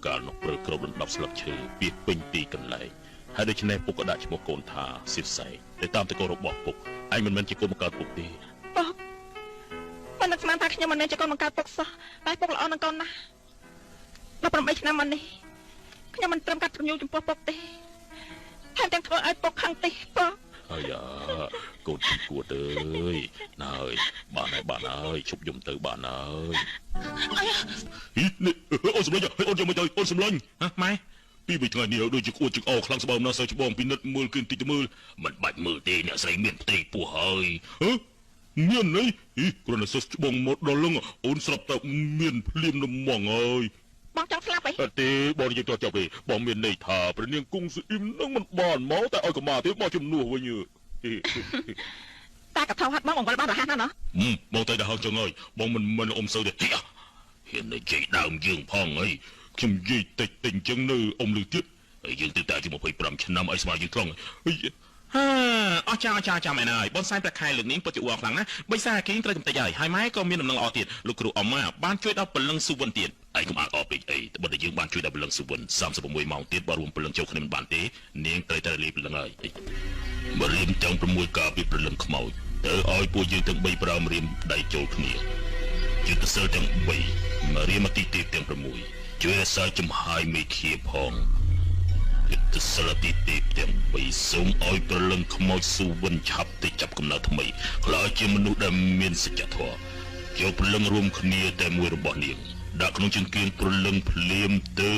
កាលនោះព្រើគ្របដណ្ដប់ស្លឹកឈើពីពេញទីកន្លែងហើយដូច្នេះពុកក៏ដាក់ឈ្មោះកូនថាសិវសែងតែតាមតកូនរបស់ពុកឯងមិនមែនជាកូនបង្កើតពុកទេពុកមិននឹកស្មានថាខ្ញុំមិនមែនជាកូនបង្កើតពុកសោះតែពុកល្អនឹងកូនណាស់18ឆ្នាំមកនេះខ្ញុំមិនត្រឹមកាត់ជំនួយចំពោះពុកទេថែមទាំងធ្វើឲ្យពុកខឹងទេពុក អាយ៉ាកូនគួតអើយណើយបានហើយឈប់យំទៅបានហើយហីនេះអូនសម្លាញ់អូនយកមកទៅអូនសម្លាញ់ហ៎ម៉ែពីមួយថ្ងៃនេះដូចជាក្អួតជឹងអខ្លាំងស្បើមណាស់សើច្បងពិនិត្យមើលគឺតិចទៅមើលមិនបាច់មើលទេអ្នកស្រីមានផ្ទៃពោះហើយមានអីគ្រាន់តែសើច្បងមកដល់លឹងអូនស្រាប់តែមានភ្លាមល្មងហើយបងចង់ស្លាប់អីទេបងនិយាយចប់ទេបងមានន័យថាព្រះនាងគង់ស្អ៊ីមនឹងមិនបានមកតែឲ្យកម៉ាទេមកជំនួសវិញតែកថាហាត់បងបានរហ័សណាស់ណោះបងទៅដល់ហោចឹងហើយបងមិនអ៊ំសូវទេហ៊ាននិយាយដើមយើងផងអីខ្ញុំនិយាយតិចអញ្ចឹងនៅអ៊ំលឺទៀតហើយយើងទៅតែជា25ឆ្នាំឲ្យស្មើយើងត្រង់អស់ចាមែនហើយបងសែនប្រាក់ខែលើកនេះពិតជាអួរខ្លាំងណាស់បីសាគីត្រូវកំតិចហើយម៉ែក៏មានដំណឹងល្អទៀតលោកគ្រូអ៊ំម៉ាបានជួយដល់ពលឹងសុវិនទៀតហើយកុំអានអពេកអីតែបើយើងបានជួយដល់ពលឹងសុវិន36ម៉ោងទៀតបើរួមពលឹងចូលគ្នាមិនបានទេនាងត្រូវតែលីពលឹងហើយមករៀមទាំង6ការពីពលឹងខ្មោចទៅឲ្យពួកយើងទាំង3ប្រើរៀមដៃចូលគ្នាយុទ្ធសិលទាំង3មករៀមមកទីទាំង6ជួយរក្សាចំហាយមេឃាផងយុទ្ធសិលទីទាំង3សូមឲ្យប្រលឹងខ្មោចស៊ូវិនឆាប់ទៅចាប់កំណើតថ្មីខ្លាចជាមនុស្សដែលមានសច្ចធម៌យកប្រលឹងរួមគ្នាតែមួយរបស់នាងដាក់ក្នុងជង្គង់ប្រលឹងភ្លាមទៅ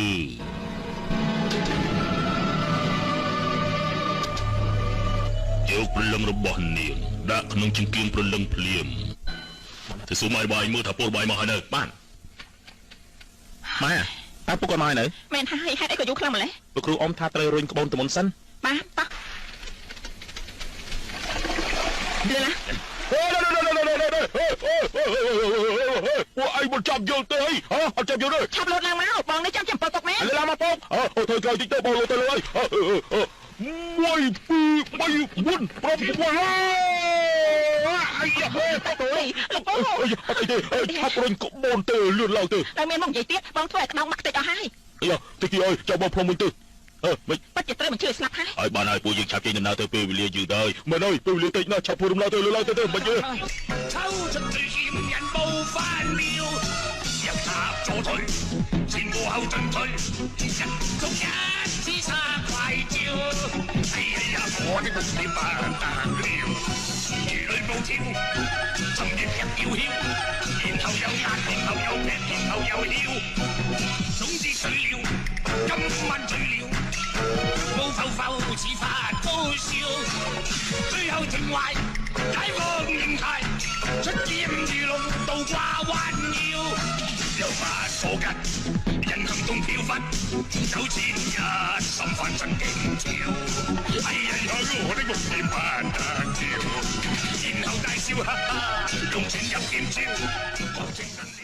យកប្រលឹងរបស់នាងដាក់ក្នុងជង្គង់ប្រលឹងភ្លាមទៅសុំឲ្យបាយមើលថាពលបាយមកហើយនៅបានម៉ែតើពុកគាត់មកហើយនៅមែនហើយហេតុអីក៏យូរខ្លាំងម្ល៉េះលោកគ្រូអ៊ំថាត្រូវរុញក្បូនទៅមុនសិនបានតោះលឺណាពួកអីមិនចាប់យកទេអីអត់ចាប់យកទេឆាប់លោតឡើងមកបងនេះចាំពុកមែនឡើងមកពុកធ្វើក្រោយតិចទៅបងលោតទៅលើហើយ1 2 3 4 5 6អាយ៉ាហេតុទៅលោកពូអត់ទេឆាប់រុញក្បូនទៅលឿនឡើងទៅតែមានមកនិយាយទៀតបងធ្វើឲ្យក្តោងមកតិចអស់ហើយយ៉ាតិចអើយចាំបងផ្លុំវិញទៅមិនបាច់ជាត្រូវមិនជឿស្លាប់ហើយបានហើយពួកយើងឆាប់ចេញដំណើរទៅពេលវេលាយឺតហើយមែនហើយពេលវេលាតិចណាស់ឆាប់ធ្វើដំណើរទៅឡើងទៅមិនយឺ抽出最險人冇翻了，一插左腿，前過後進退，一足一支沙怪招。哎呀，我的目標不得了，如履暴跳，尋月日叫囂，然後有壓，然後有劈，然後有囂，總之醉了，今晚醉了，冇浮浮似發高燒，最後情懷解放形態，出劍如龍倒掛彎腰，有法可吉，人行動飄忽，走前一心翻真勁潮，哎呀呀，我的目標不得了，然後大笑哈哈，用情入劍招，學情真。